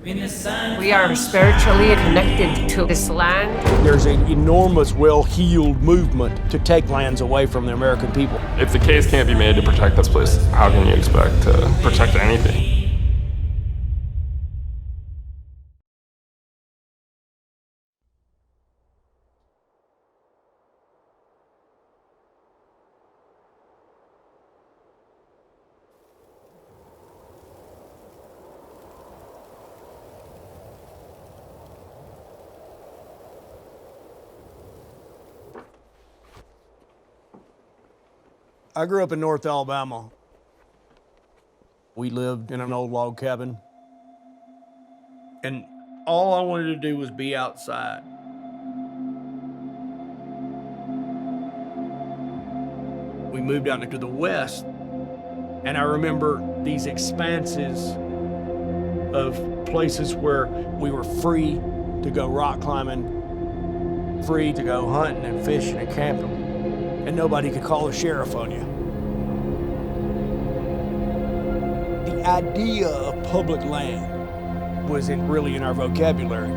We are spiritually connected to this land. There's an enormous, well-heeled movement to take lands away from the American people. If the case can't be made to protect this place, how can you expect to protect anything? I grew up in North Alabama. We lived in an old log cabin. And all I wanted to do was be outside. We moved out into the west, and I remember these expanses of places where we were free to go rock climbing, free to go hunting and fishing and camping. And nobody could call the sheriff on you. The idea of public land wasn't really in our vocabulary,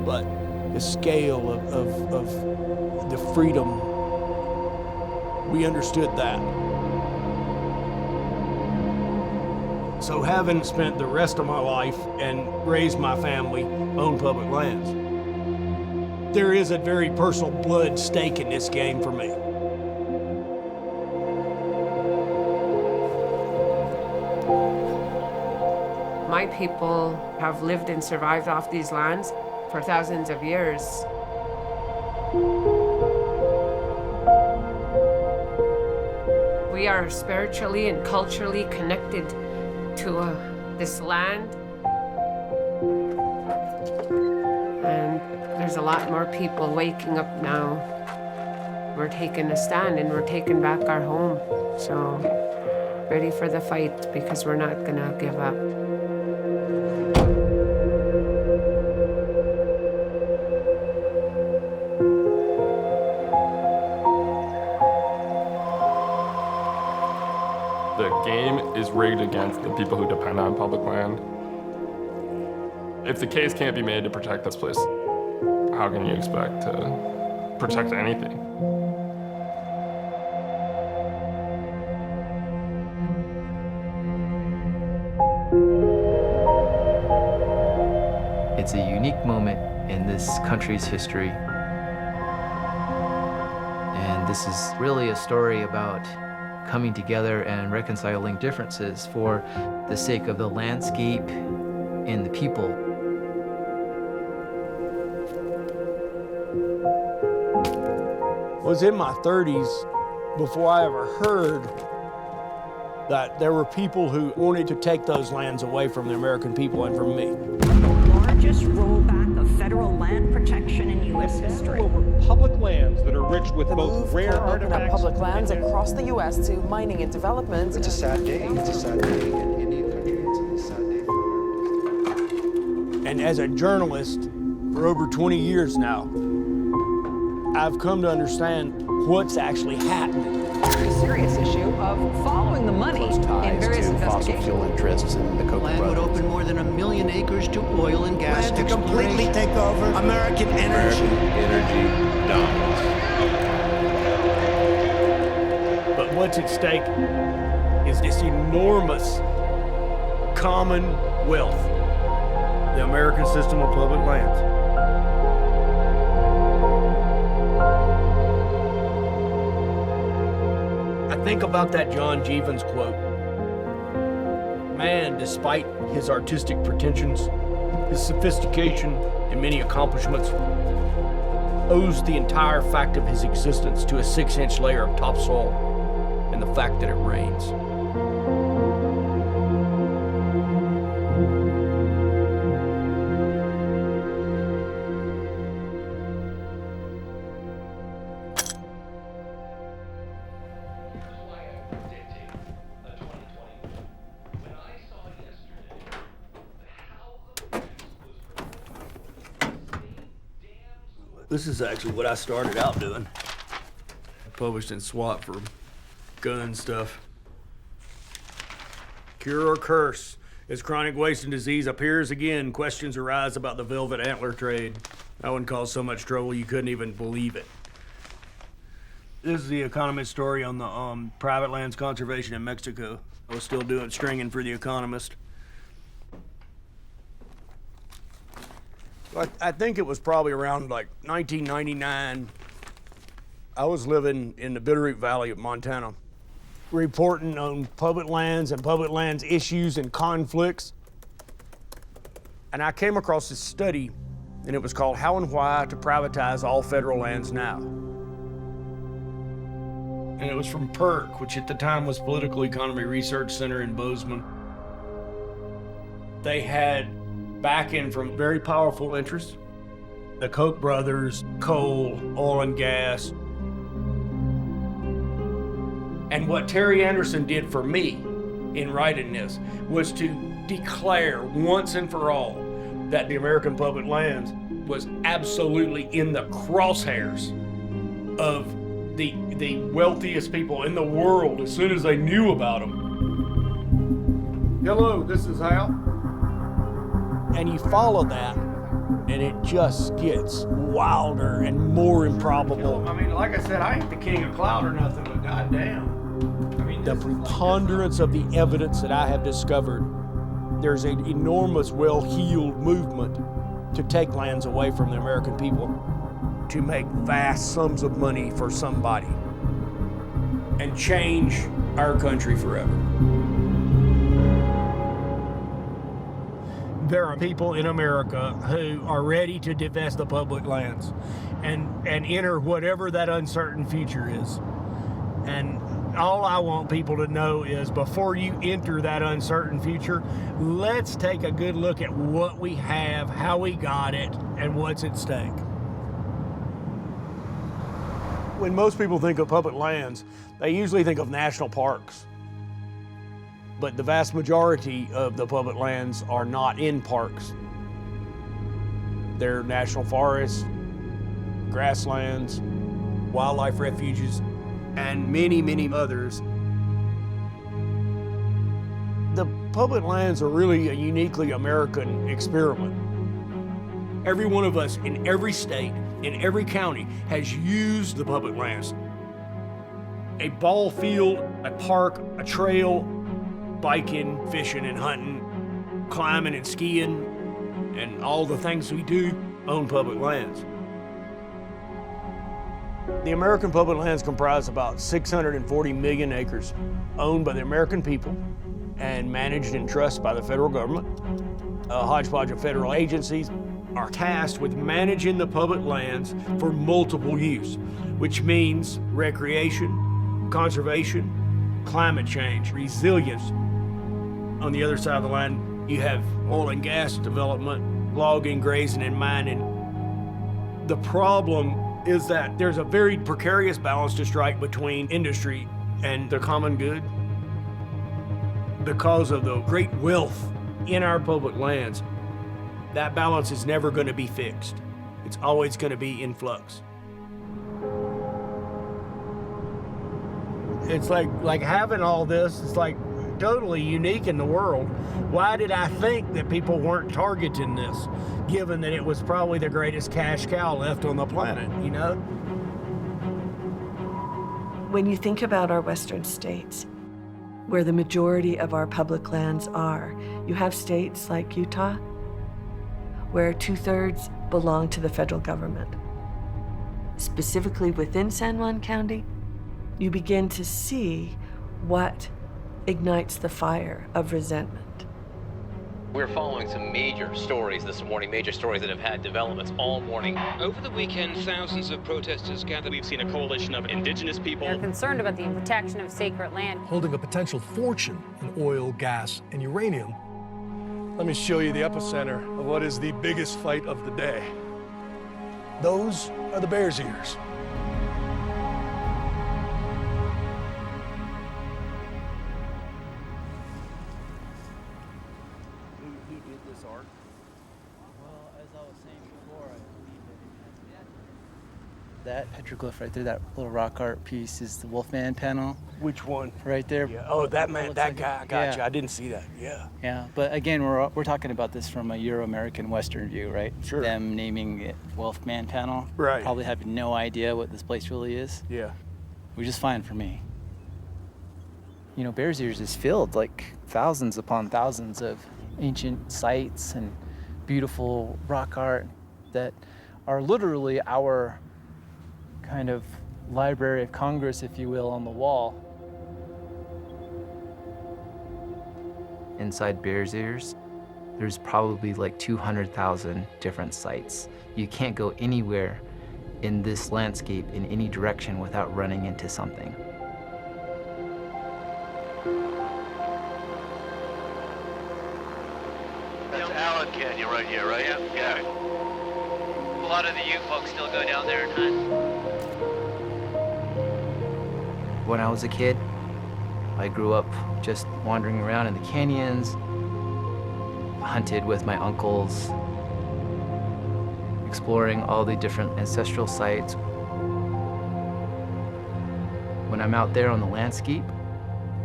but the scale of the freedom, we understood that. So having spent the rest of my life and raised my family on public lands, there is a very personal blood stake in this game for me. My people have lived and survived off these lands for thousands of years. We are spiritually and culturally connected to this land. And there's a lot more people waking up now. We're taking a stand and we're taking back our home. So, ready for the fight because we're not gonna give up. The game is rigged against the people who depend on public land. If the case can't be made to protect this place, how can you expect to protect anything? It's a unique moment in this country's history. And this is really a story about coming together and reconciling differences for the sake of the landscape and the people. I was in my 30s before I ever heard that there were people who wanted to take those lands away from the American people and from me. The largest rollback of federal land protection in U.S. history. Over public lands that are rich with The both move rare to open up artifacts public lands across the U.S. to mining and development. It's a sad day. It's a sad day in Indian country. It's a sad day for Americans. And as a journalist for over 20 years now, I've come to understand what's actually happening. Very serious issue of following the money in various investigations. Fossil fuel interests in the Koch Land would brothers. open more than 1 million acres to oil and gas Plan to completely take over American energy. Energy dominance. But what's at stake is this enormous common wealth, the American system of public lands. I think about that John Jeevons quote. Man, despite his artistic pretensions, his sophistication, and many accomplishments, owes the entire fact of his existence to a 6-inch layer of topsoil and the fact that it rains. This is actually what I started out doing. I published in SWAT for gun stuff. Cure or curse, As chronic waste and disease appears again, questions arise about the velvet antler trade. That one caused so much trouble you couldn't even believe it. This is the Economist story on the private lands conservation in Mexico. I was still doing stringing for the Economist. I think it was probably around like 1999. I was living in the Bitterroot Valley of Montana, reporting on public lands and public lands issues and conflicts. And I came across this study, and it was called How and Why to Privatize All Federal Lands Now. And it was from PERC, which at the time was Political Economy Research Center in Bozeman. They had backing from very powerful interests, the Koch brothers, coal, oil and gas. And what Terry Anderson did for me in writing this was to declare once and for all that the American public lands was absolutely in the crosshairs of the wealthiest people in the world as soon as they knew about them. Hello, this is Hal. And you follow that, and it just gets wilder and more improbable. I mean, like I said, I ain't the king of cloud or nothing, but goddamn. I mean, the preponderance of the evidence that I have discovered, there's an enormous, well-heeled movement to take lands away from the American people to make vast sums of money for somebody and change our country forever. There are people in America who are ready to divest the public lands and enter whatever that uncertain future is. And all I want people to know is before you enter that uncertain future, let's take a good look at what we have, how we got it, and what's at stake. When most people think of public lands, they usually think of national parks. But the vast majority of the public lands are not in parks. They're national forests, grasslands, wildlife refuges, and many, many others. The public lands are really a uniquely American experiment. Every one of us in every state, in every county, has used the public lands. A ball field, a park, a trail, biking, fishing and hunting, climbing and skiing, and all the things we do own public lands. The American public lands comprise about 640 million acres owned by the American people and managed in trust by the federal government. A hodgepodge of federal agencies are tasked with managing the public lands for multiple use, which means recreation, conservation, climate change, resilience. On the other side of the line, you have oil and gas development, logging, grazing, and mining. The problem is that there's a very precarious balance to strike between industry and the common good. Because of the great wealth in our public lands, that balance is never going to be fixed. It's always going to be in flux. It's like having all this, it's like totally unique in the world. Why did I think that people weren't targeting this, given that it was probably the greatest cash cow left on the planet, you know? When you think about our western states, where the majority of our public lands are, you have states like Utah, where 2/3 belong to the federal government. Specifically within San Juan County, you begin to see what ignites the fire of resentment. We're following some major stories this morning, major stories that have had developments all morning. Over the weekend, thousands of protesters gathered. We've seen a coalition of indigenous people. They're concerned about the protection of sacred land. Holding a potential fortune in oil, gas, and uranium. Let me show you the epicenter of what is the biggest fight of the day. Those are the Bears' Ears. Who did this art? Well, as I was saying before, I believe that it has That petroglyph right there, that little rock art piece, is the Wolfman panel. Which one? Right there. Yeah. Oh, that man, that like guy. I got you. I didn't see that. Yeah. Yeah, but again, we're talking about this from a Euro-American Western view, right? Sure. Them naming it Wolfman panel. Right. Probably have no idea what this place really is. Yeah. Which is fine for me. You know, Bears Ears is filled like thousands upon thousands of ancient sites and beautiful rock art that are literally our kind of Library of Congress, if you will, on the wall. Inside Bears Ears, there's probably like 200,000 different sites. You can't go anywhere in this landscape in any direction without running into something. That's Allen Canyon right here, right? Yeah. A lot of the Ute folks still go down there and hunt. When I was a kid, I grew up just wandering around in the canyons, hunted with my uncles, exploring all the different ancestral sites. When I'm out there on the landscape,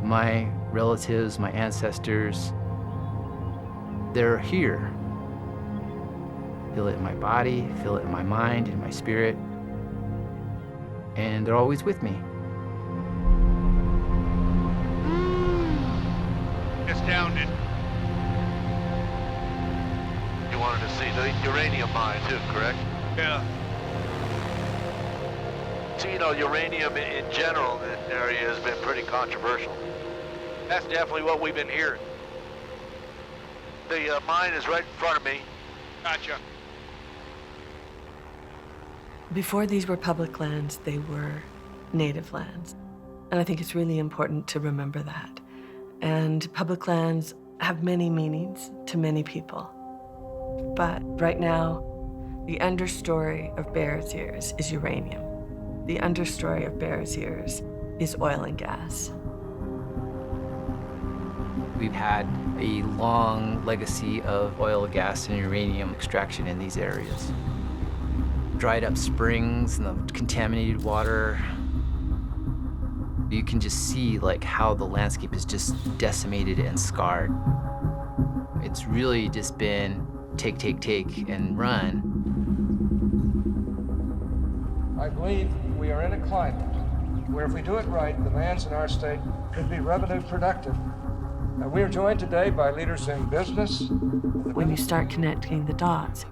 my relatives, my ancestors, they're here. Feel it in my body, feel it in my mind, in my spirit, and they're always with me. Astounded. You wanted to see the uranium mine too, correct? Yeah. So, you know, uranium in general in this area has been pretty controversial. That's definitely what we've been hearing. The mine is right in front of me. Gotcha. Before these were public lands, they were native lands. And I think it's really important to remember that. And public lands have many meanings to many people. But right now, the understory of Bears Ears is uranium. The understory of Bears Ears is oil and gas. We've had a long legacy of oil, gas, and uranium extraction in these areas. Dried up springs and the contaminated water. You can just see like how the landscape is just decimated and scarred. It's really just been take, and run. I believe we are in a climate where if we do it right, the lands in our state could be revenue productive. And we are joined today by leaders in business. When you start connecting the dots,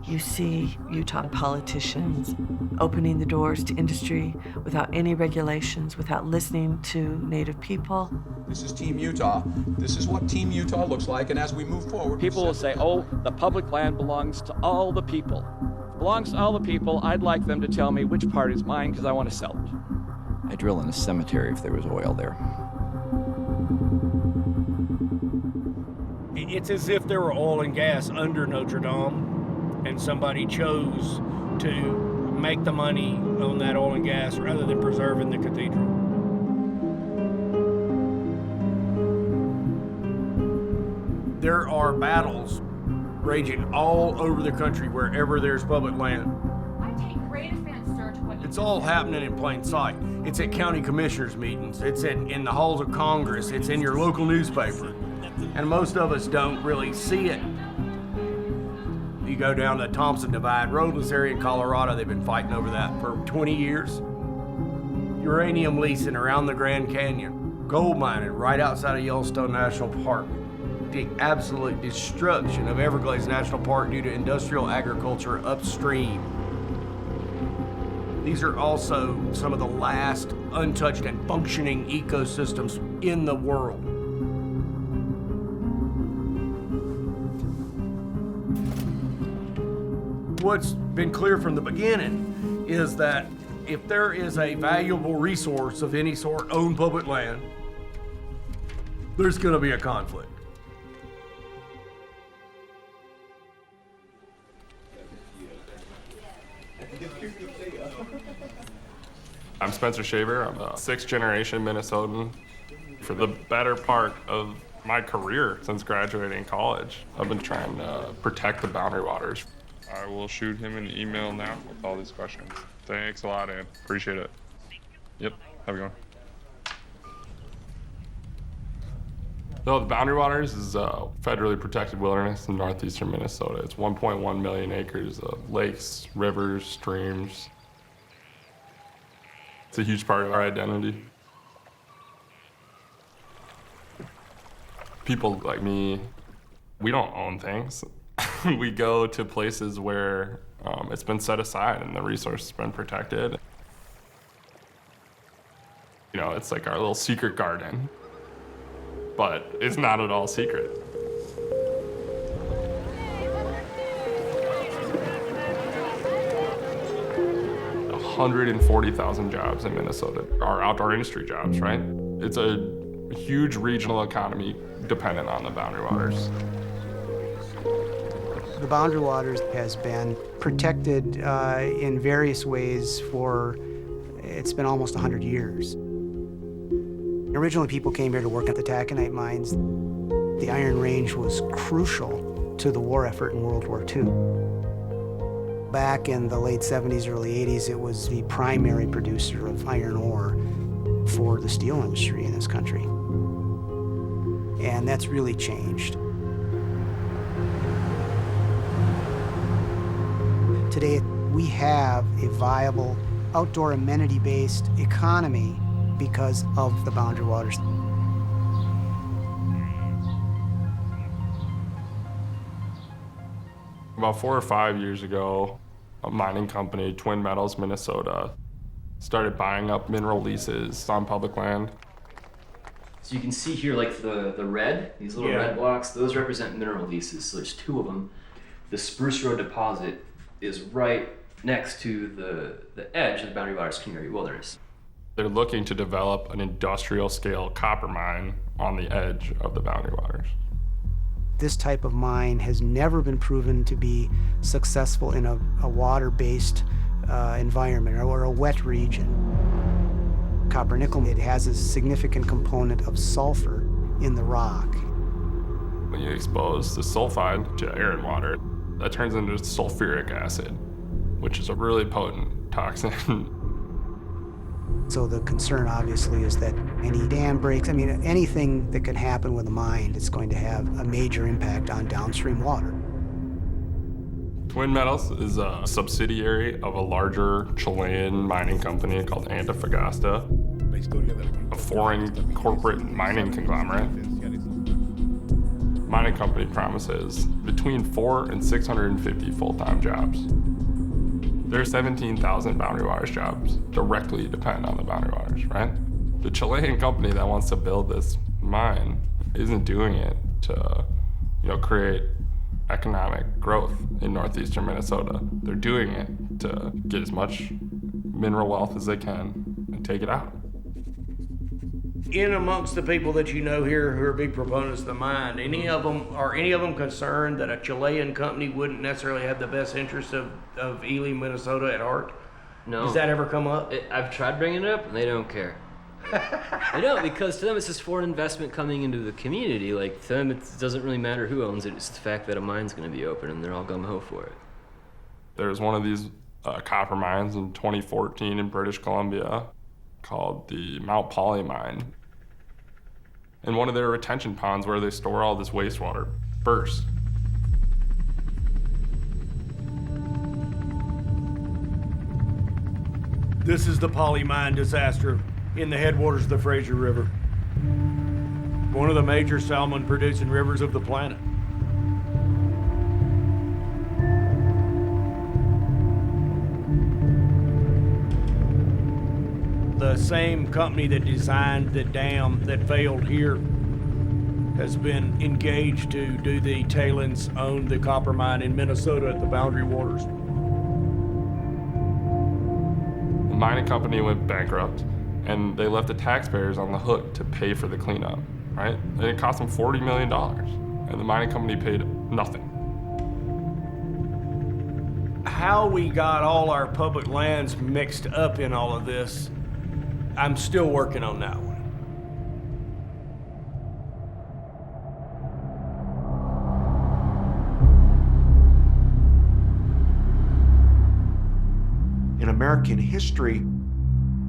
you see Utah politicians opening the doors to industry without any regulations, without listening to Native people. This is Team Utah. This is what Team Utah looks like, and as we move forward... People will say, oh, the public land belongs to all the people. It belongs to all the people. I'd like them to tell me which part is mine because I want to sell it. I'd drill in a cemetery if there was oil there. It's as if there were oil and gas under Notre Dame, and somebody chose to make the money on that oil and gas rather than preserving the cathedral. There are battles raging all over the country wherever there's public land. I take great offense, sir, to what It's all happening in plain sight. It's at county commissioners meetings. It's in the halls of Congress. It's in your local newspaper. And most of us don't really see it. You go down the Thompson Divide Road in this area in Colorado, they've been fighting over that for 20 years. Uranium leasing around the Grand Canyon. Gold mining right outside of Yellowstone National Park. The absolute destruction of Everglades National Park due to industrial agriculture upstream. These are also some of the last untouched and functioning ecosystems in the world. What's been clear from the beginning is that if there is a valuable resource of any sort on public land, there's going to be a conflict. I'm Spencer Shaver. I'm a sixth-generation Minnesotan. For the better part of my career since graduating college, I've been trying to protect the boundary waters. I will shoot him an email now with all these questions. Thanks a lot, Ann. Appreciate it. Yep, have a good one. So the Boundary Waters is a federally protected wilderness in northeastern Minnesota. It's 1.1 million acres of lakes, rivers, streams. It's a huge part of our identity. People like me, we don't own things. We go to places where it's been set aside and the resource has been protected. You know, it's like our little secret garden, but it's not at all secret. 140,000 jobs in Minnesota are outdoor industry jobs, right? It's a huge regional economy dependent on the Boundary Waters. The Boundary Waters has been protected in various ways for, it's been almost 100 years. Originally, people came here to work at the taconite mines. The Iron Range was crucial to the war effort in World War II. Back in the late 70s, early 80s, it was the primary producer of iron ore for the steel industry in this country. And that's really changed. Today, we have a viable outdoor amenity-based economy because of the Boundary Waters. About 4 or 5 years ago, a mining company, Twin Metals, Minnesota, started buying up mineral leases on public land. So you can see here, like the red, these little red blocks, those represent mineral leases. So there's 2 of them. The Spruce Road deposit is right next to the edge of the Boundary Waters Community Wilderness. They're looking to develop an industrial scale copper mine on the edge of the Boundary Waters. This type of mine has never been proven to be successful in a water-based environment or a wet region. Copper nickel, it has a significant component of sulfur in the rock. When you expose the sulfide to air and water, that turns into sulfuric acid, which is a really potent toxin. So the concern, obviously, is that any dam breaks, I mean, anything that can happen with a mine, it's going to have a major impact on downstream water. Twin Metals is a subsidiary of a larger Chilean mining company called Antofagasta, a foreign corporate mining conglomerate. Mining company promises between 400 and 650 full-time jobs. There are 17,000 Boundary Waters jobs directly depend on the Boundary Waters, right? The Chilean company that wants to build this mine isn't doing it to, create economic growth in northeastern Minnesota. They're doing it to get as much mineral wealth as they can and take it out. In amongst the people that you know here who are big proponents of the mine, any of them concerned that a Chilean company wouldn't necessarily have the best interests of Ely, Minnesota at heart? No. Does that ever come up? I've tried bringing it up, and they don't care. They don't, because to them it's just foreign investment coming into the community. Like, to them it doesn't really matter who owns it, it's the fact that a mine's going to be open, and they're all gung-ho for it. There's one of these copper mines in 2014 in British Columbia called the Mount Poly Mine. And one of their retention ponds where they store all this wastewater burst. This is the Poly Mine disaster in the headwaters of the Fraser River. One of the major salmon producing rivers of the planet. The same company that designed the dam that failed here has been engaged to do the tailings on the copper mine in Minnesota at the Boundary Waters. The mining company went bankrupt, and they left the taxpayers on the hook to pay for the cleanup, right? And it cost them $40 million, and the mining company paid nothing. How we got all our public lands mixed up in all of this, I'm still working on that one. American history,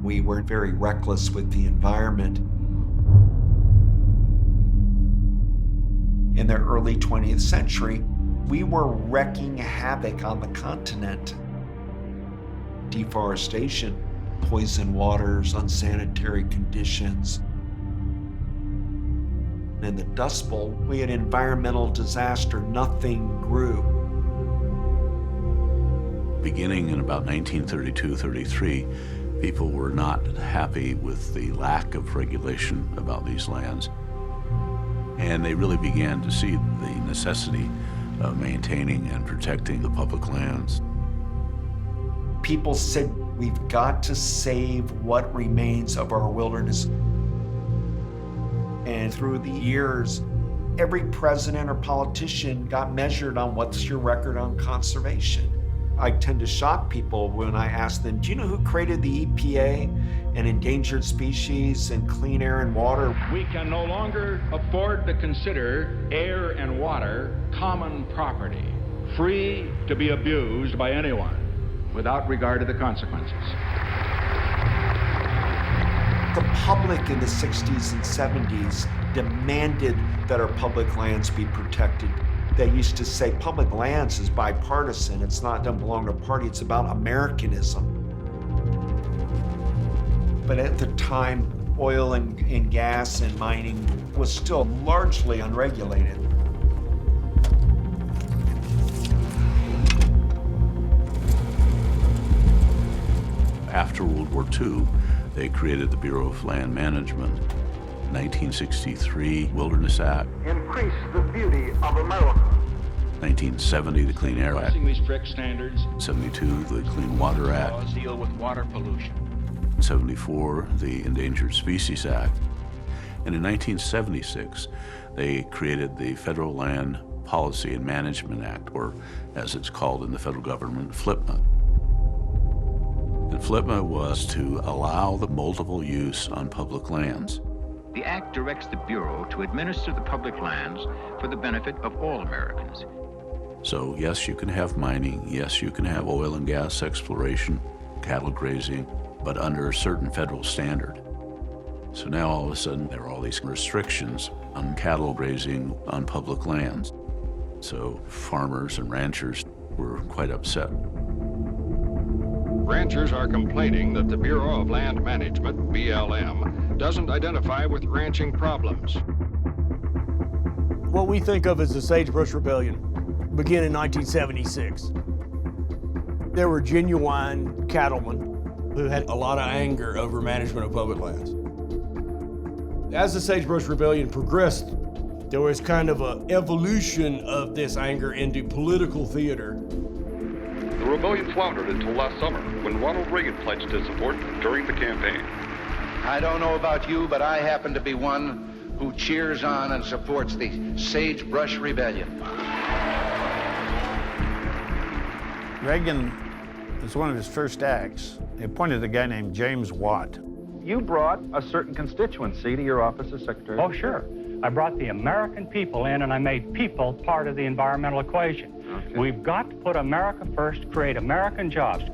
we were very reckless with the environment. In the early 20th century, we were wreaking havoc on the continent. Deforestation, poisoned waters, unsanitary conditions. In the Dust Bowl, we had environmental disaster, nothing grew. Beginning in about 1932-33, people were not happy with the lack of regulation about these lands. And they really began to see the necessity of maintaining and protecting the public lands. People said, we've got to save what remains of our wilderness. And through the years, every president or politician got measured on what's your record on conservation. I tend to shock people when I ask them, do you know who created the EPA and endangered species and clean air and water? We can no longer afford to consider air and water common property, free to be abused by anyone without regard to the consequences. The public in the 60s and 70s demanded that our public lands be protected. They used to say public lands is bipartisan. It doesn't belong to a party. It's about Americanism. But at the time, oil and gas and mining was still largely unregulated. After World War II, they created the Bureau of Land Management. 1963 Wilderness Act. Increase the beauty of America. 1970 the Clean Air Act. These strict standards. 72 the Clean Water Act. Deal with water pollution. 74 the Endangered Species Act. And in 1976 they created the Federal Land Policy and Management Act, or as it's called in the federal government, FLPMA. And FLPMA was to allow the multiple use on public lands. The Act directs the Bureau to administer the public lands for the benefit of all Americans. So yes, you can have mining, yes, you can have oil and gas exploration, cattle grazing, but under a certain federal standard. So now all of a sudden there are all these restrictions on cattle grazing on public lands. So farmers and ranchers were quite upset. Ranchers are complaining that the Bureau of Land Management, BLM, doesn't identify with ranching problems. What we think of as the Sagebrush Rebellion began in 1976. There were genuine cattlemen who had a lot of anger over management of public lands. As the Sagebrush Rebellion progressed, there was kind of an evolution of this anger into political theater. The rebellion floundered until last summer, when Ronald Reagan pledged his support during the campaign. I don't know about you, but I happen to be one who cheers on and supports the Sagebrush Rebellion. Reagan, as one of his first acts, he appointed a guy named James Watt. You brought a certain constituency to your office as Secretary. Oh, sure. I brought the American people in, and I made people part of the environmental equation. Okay. We've got to put America first, create American jobs.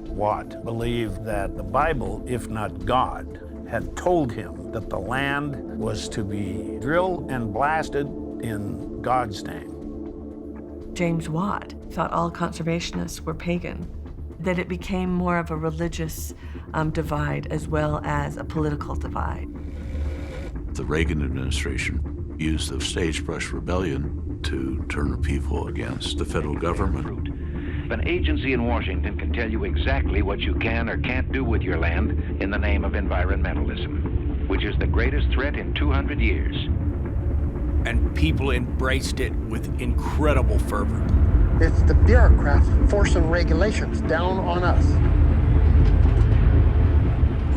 Watt believed that the Bible, if not God, had told him that the land was to be drilled and blasted in God's name. James Watt thought all conservationists were pagan, that it became more of a religious divide as well as a political divide. The Reagan administration used the Sagebrush Rebellion to turn the people against the federal government. An agency in Washington can tell you exactly what you can or can't do with your land in the name of environmentalism, which is the greatest threat in 200 years. And people embraced it with incredible fervor. It's the bureaucrats forcing regulations down on us.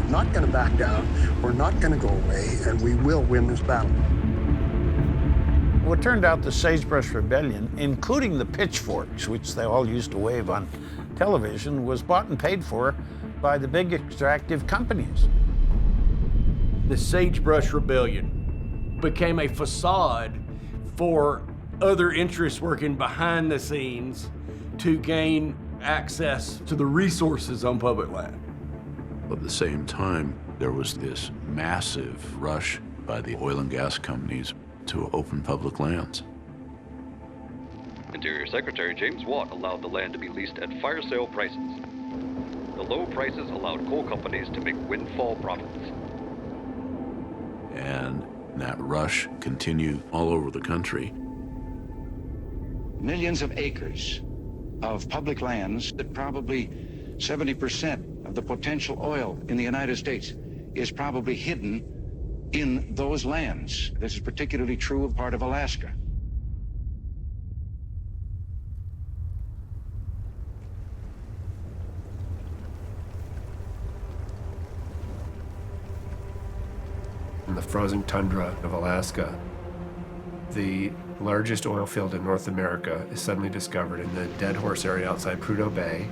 We're not going to back down, we're not going to go away, and we will win this battle. Well, it turned out the Sagebrush Rebellion, including the pitchforks, which they all used to wave on television, was bought and paid for by the big extractive companies. The Sagebrush Rebellion became a facade for other interests working behind the scenes to gain access to the resources on public land. At the same time, there was this massive rush by the oil and gas companies to open public lands. Interior Secretary James Watt allowed the land to be leased at fire sale prices. The low prices allowed coal companies to make windfall profits. And that rush continued all over the country. Millions of acres of public lands that probably 70% of the potential oil in the United States is probably hidden in those lands. This is particularly true of part of Alaska. In the frozen tundra of Alaska, the largest oil field in North America is suddenly discovered in the Dead Horse area outside Prudhoe Bay,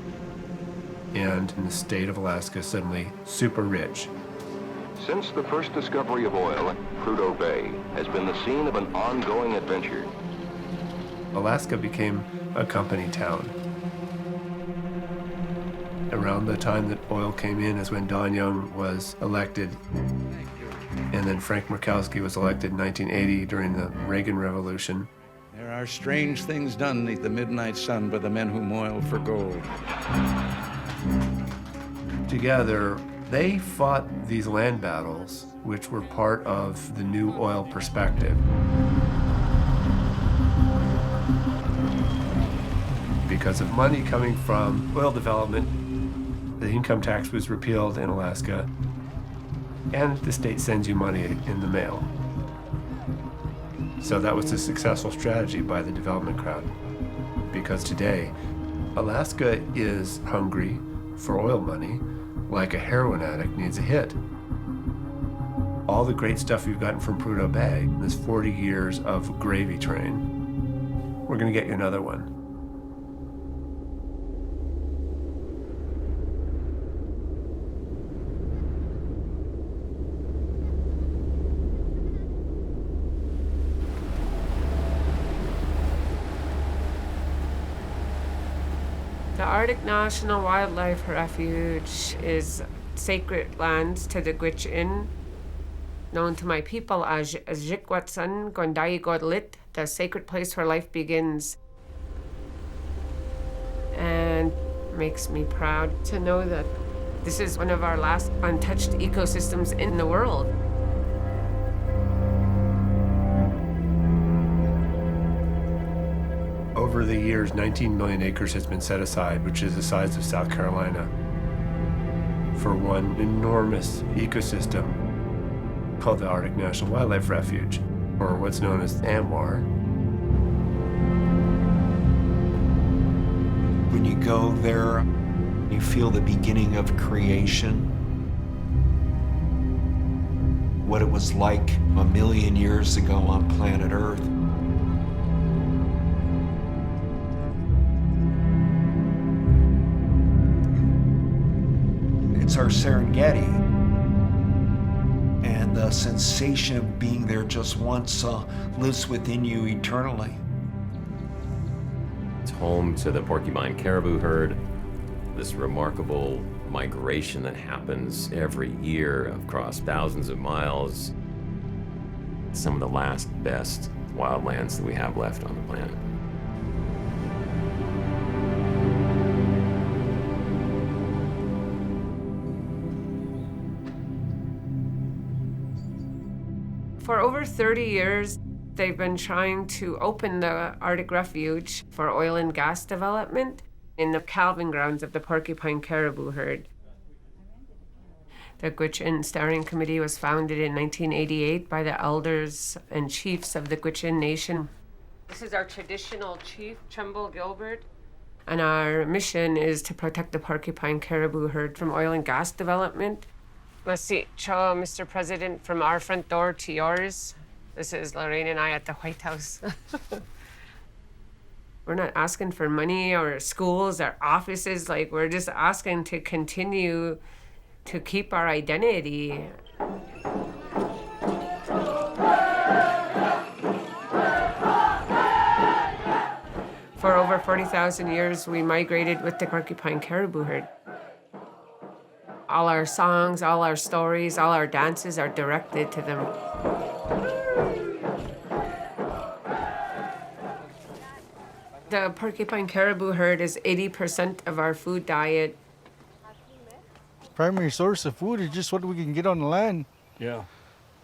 and in the state of Alaska suddenly super rich. Since the first discovery of oil, Prudhoe Bay has been the scene of an ongoing adventure. Alaska became a company town. Around the time that oil came in is when Don Young was elected, and then Frank Murkowski was elected in 1980 during the Reagan Revolution. There are strange things done neath the midnight sun by the men who moil for gold. Together, they fought these land battles, which were part of the new oil perspective. Because of money coming from oil development, the income tax was repealed in Alaska, and the state sends you money in the mail. So that was a successful strategy by the development crowd. Because today, Alaska is hungry for oil money like a heroin addict needs a hit. All the great stuff we've gotten from Prudhoe Bay, this 40 years of gravy train, we're gonna get you another one. The Arctic National Wildlife Refuge is sacred lands to the Gwich'in, known to my people as Jikwatsan Gondai Godlit, the sacred place where life begins. And makes me proud to know that this is one of our last untouched ecosystems in the world. Over the years, 19 million acres has been set aside, which is the size of South Carolina, for one enormous ecosystem called the Arctic National Wildlife Refuge, or what's known as ANWR. When you go there, you feel the beginning of creation, what it was like a million years ago on planet Earth. It's our Serengeti, and the sensation of being there just once lives within you eternally. It's home to the porcupine caribou herd, this remarkable migration that happens every year across thousands of miles. It's some of the last best wildlands that we have left on the planet. For over 30 years, they've been trying to open the Arctic Refuge for oil and gas development in the calving grounds of the porcupine caribou herd. The Gwich'in Steering Committee was founded in 1988 by the elders and chiefs of the Gwich'in Nation. This is our traditional chief, Trumbull Gilbert. And our mission is to protect the porcupine caribou herd from oil and gas development. Let's see, Mr. President, from our front door to yours. This is Lorraine and I at the White House. We're not asking for money or schools or offices. Like, we're just asking to continue to keep our identity. For over 40,000 years, we migrated with the porcupine caribou herd. All our songs, all our stories, all our dances are directed to them. The porcupine caribou herd is 80% of our food diet. Primary source of food is just what we can get on the land. Yeah.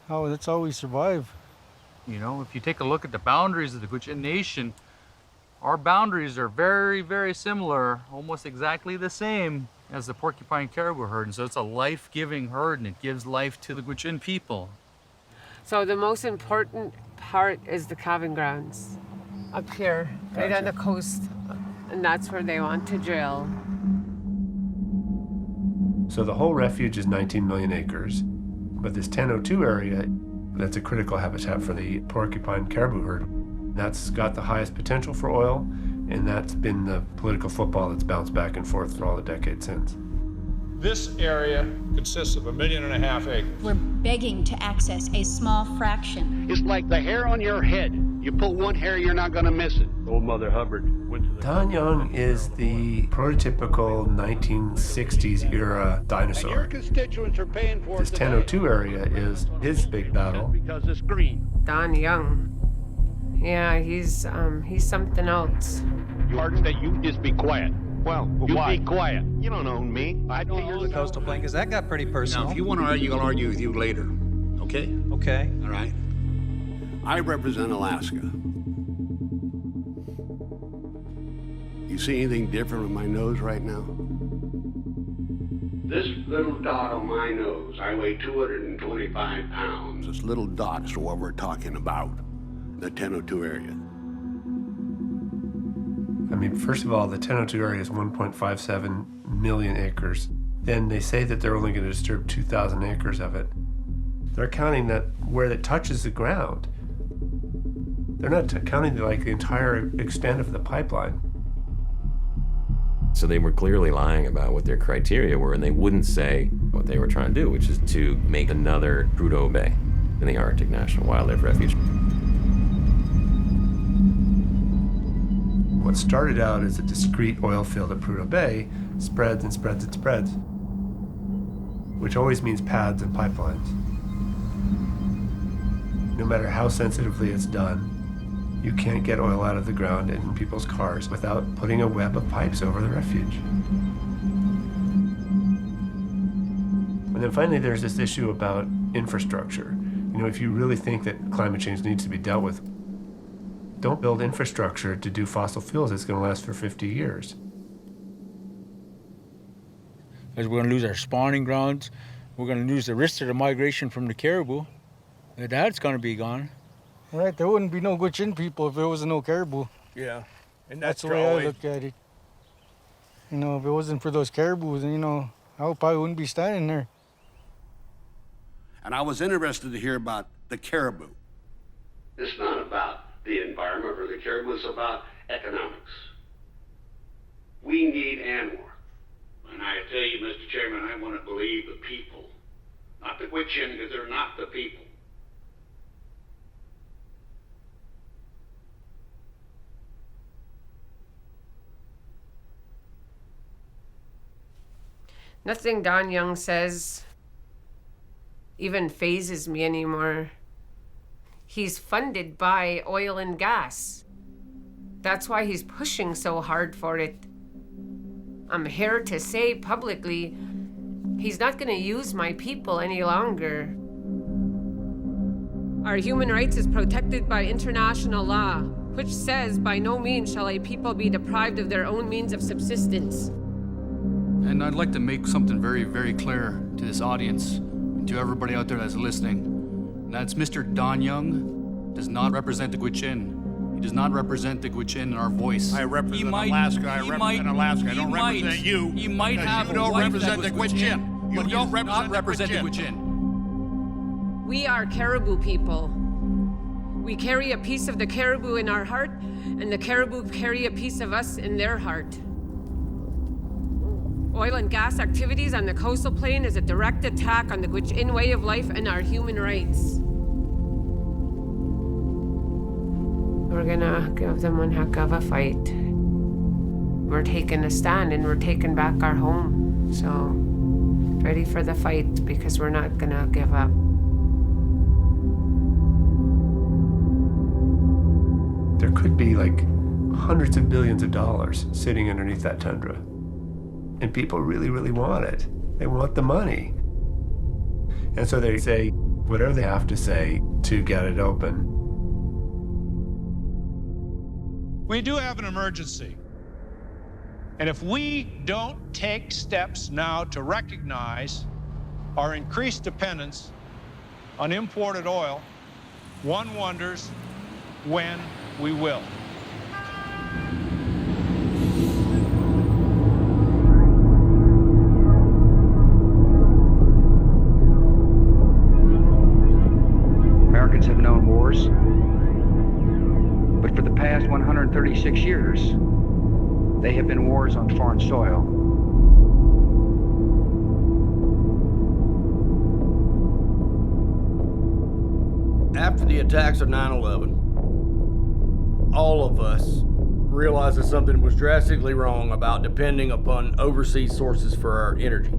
That's how we survive. You know, if you take a look at the boundaries of the Gwich'in Nation, our boundaries are very, very similar, almost exactly the same as the porcupine caribou herd. And so it's a life-giving herd, and it gives life to the Gwich'in people. So the most important part is the calving grounds up here, right on the coast, and that's where they want to drill. So the whole refuge is 19 million acres, but this 1002 area, that's a critical habitat for the porcupine caribou herd. That's got the highest potential for oil, and that's been the political football that's bounced back and forth for all the decades since. This area consists of 1.5 million acres. We're begging to access a small fraction. It's like the hair on your head. You pull one hair, you're not going to miss it. Old Mother Hubbard went to the... Dan Young is the prototypical 1960s era dinosaur. Your constituents are paying for this 1002 area is his big battle. Because it's green. Don Young. Yeah, he's something else. Parts that you just be quiet. Well, you why? be quiet. You don't own me. I don't own the coastal plain, because that got pretty personal. Now, if you want to argue, I'll argue with you later. Okay? Okay. All right. I represent Alaska. You see anything different with my nose right now? This little dot on my nose, I weigh 225 pounds. This little dot is what we're talking about, the 1002 area. I mean, first of all, the 1002 area is 1.57 million acres. Then they say that they're only going to disturb 2,000 acres of it. They're counting that where it touches the ground. They're not counting the entire extent of the pipeline. So they were clearly lying about what their criteria were, and they wouldn't say what they were trying to do, which is to make another Prudhoe Bay in the Arctic National Wildlife Refuge. What started out as a discrete oil field at Prudhoe Bay spreads and spreads and spreads, which always means pads and pipelines. No matter how sensitively it's done, you can't get oil out of the ground and in people's cars without putting a web of pipes over the refuge. And then finally, there's this issue about infrastructure. You know, if you really think that climate change needs to be dealt with, don't build infrastructure to do fossil fuels that's going to last for 50 years. Because we're going to lose our spawning grounds. We're going to lose the rest of the migration from the caribou. That's going to be gone. Right, there wouldn't be no Gwich'in people if there was no caribou. Yeah, and that's the way I look at it. You know, if it wasn't for those caribou, then, you know, I probably wouldn't be standing there. And I was interested to hear about the caribou. It's not about the environment or the caribou, it's about economics. We need more. And I tell you, Mr. Chairman, I want to believe the people, not the Gwich'in, because they're not the people. Nothing Don Young says even phases me anymore. He's funded by oil and gas. That's why he's pushing so hard for it. I'm here to say publicly, he's not going to use my people any longer. Our human rights is protected by international law, which says by no means shall a people be deprived of their own means of subsistence. And I'd like to make something very, very clear to this audience and to everybody out there that's listening. And that's Mr. Don Young does not represent the Gwich'in. He does not represent the Gwich'in in our voice. I represent Alaska. I represent Alaska. I don't represent you. He might have you don't represent the Gwich'in. You don't represent the Gwich'in. We are caribou people. We carry a piece of the caribou in our heart, and the caribou carry a piece of us in their heart. Oil and gas activities on the coastal plain is a direct attack on the Gwich'in way of life and our human rights. We're gonna give them one heck of a fight. We're taking a stand and we're taking back our home. So, ready for the fight because we're not gonna give up. There could be like hundreds of billions of dollars sitting underneath that tundra. And people really, really want it. They want the money. And so they say whatever they have to say to get it open. We do have an emergency. And if we don't take steps now to recognize our increased dependence on imported oil, one wonders when we will. Americans have known wars, but for the past 136 years, they have been wars on foreign soil. After the attacks of 9/11, all of us realized that something was drastically wrong about depending upon overseas sources for our energy.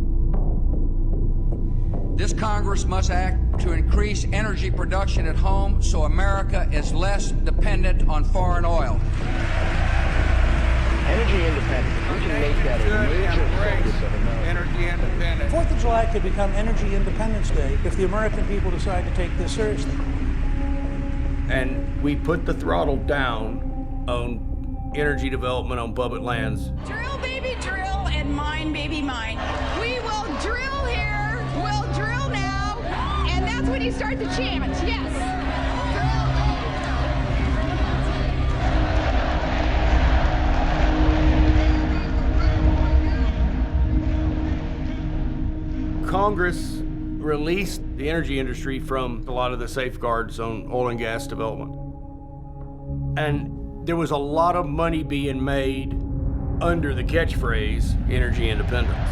This Congress must act to increase energy production at home so America is less dependent on foreign oil. Energy independence. We can make that a major focus of America. Energy independence. 4th of July could become Energy Independence Day if the American people decide to take this seriously. And we put the throttle down on energy development on public lands. Drill, baby, drill, and mine, baby, mine. We will drill here, we'll drill now, and that's when you start the chant, yes. Congress released the energy industry from a lot of the safeguards on oil and gas development. And there was a lot of money being made under the catchphrase, energy independence.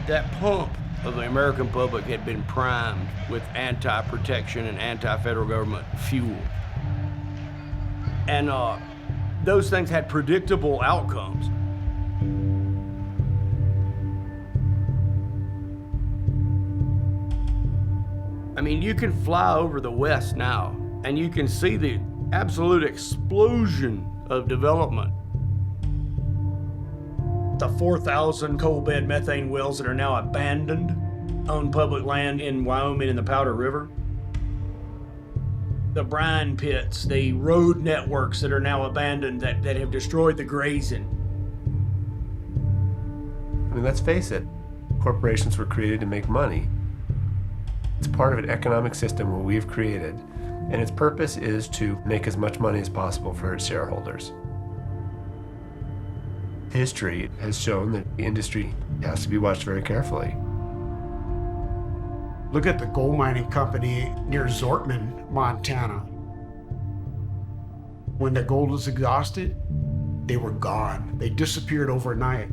That pump of the American public had been primed with anti-protection and anti-federal government fuel. And those things had predictable outcomes. I mean, you can fly over the West now, and you can see the absolute explosion of development. The 4,000 coal bed methane wells that are now abandoned on public land in Wyoming in the Powder River. The brine pits, the road networks that are now abandoned that have destroyed the grazing. I mean, let's face it, corporations were created to make money. It's part of an economic system that we've created, and its purpose is to make as much money as possible for its shareholders. History has shown that the industry has to be watched very carefully. Look at the gold mining company near Zortman, Montana. When the gold was exhausted, they were gone. They disappeared overnight.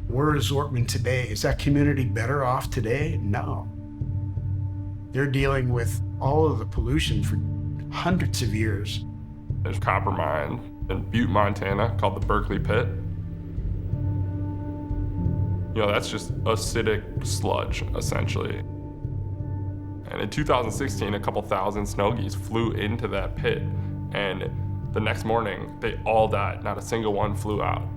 Where is Zortman today? Is that community better off today? No. They're dealing with all of the pollution for hundreds of years. There's a copper mine in Butte, Montana called the Berkeley Pit. You know, that's just acidic sludge, essentially. And in 2016, a couple thousand snow geese flew into that pit, and the next morning, they all died. Not a single one flew out.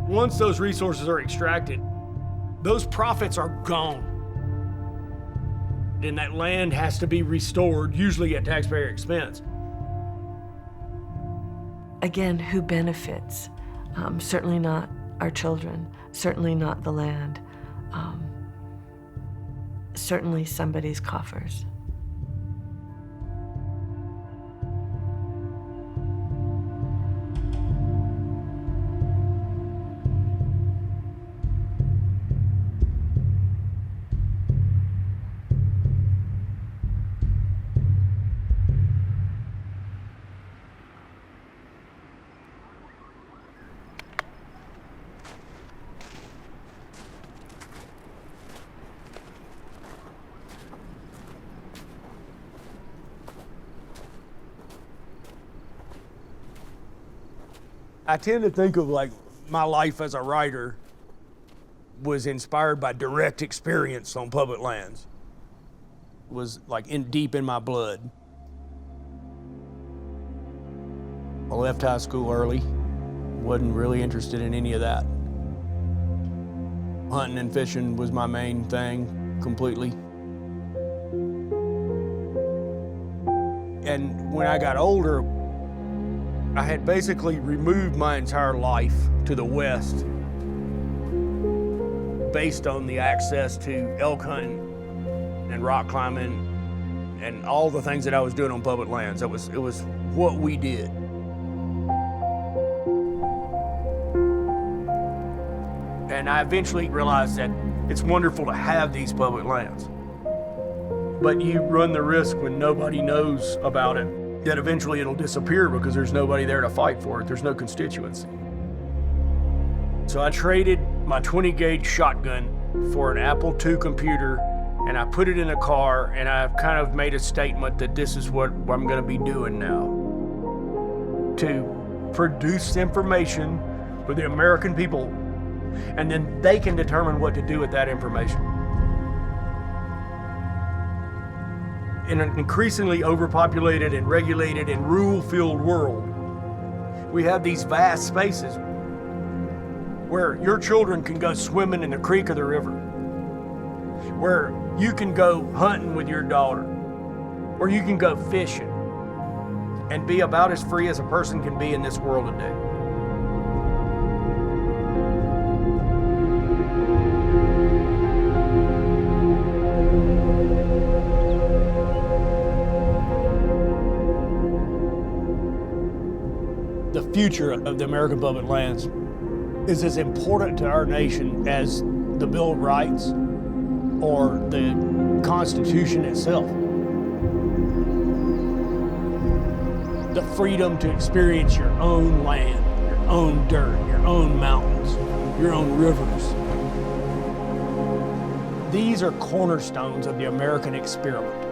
Once those resources are extracted, those profits are gone. And that land has to be restored, usually at taxpayer expense. Again, who benefits? Certainly not our children, certainly not the land, certainly somebody's coffers. I tend to think of like my life as a writer was inspired by direct experience on public lands. It was like deep in my blood. I left high school early. Wasn't really interested in any of that. Hunting and fishing was my main thing, completely. And when I got older, I had basically removed my entire life to the west based on the access to elk hunting and rock climbing and all the things that I was doing on public lands. It was what we did. And I eventually realized that it's wonderful to have these public lands. But you run the risk when nobody knows about it that eventually it'll disappear because there's nobody there to fight for it. There's no constituency. So I traded my 20-gauge shotgun for an Apple II computer, and I put it in a car, and I've kind of made a statement that this is what I'm going to be doing now. To produce information for the American people, and then they can determine what to do with that information. In an increasingly overpopulated and regulated and rule-filled world, we have these vast spaces where your children can go swimming in the creek or the river, where you can go hunting with your daughter, or you can go fishing and be about as free as a person can be in this world today. The future of the American public lands is as important to our nation as the Bill of Rights or the Constitution itself. The freedom to experience your own land, your own dirt, your own mountains, your own rivers. These are cornerstones of the American experiment.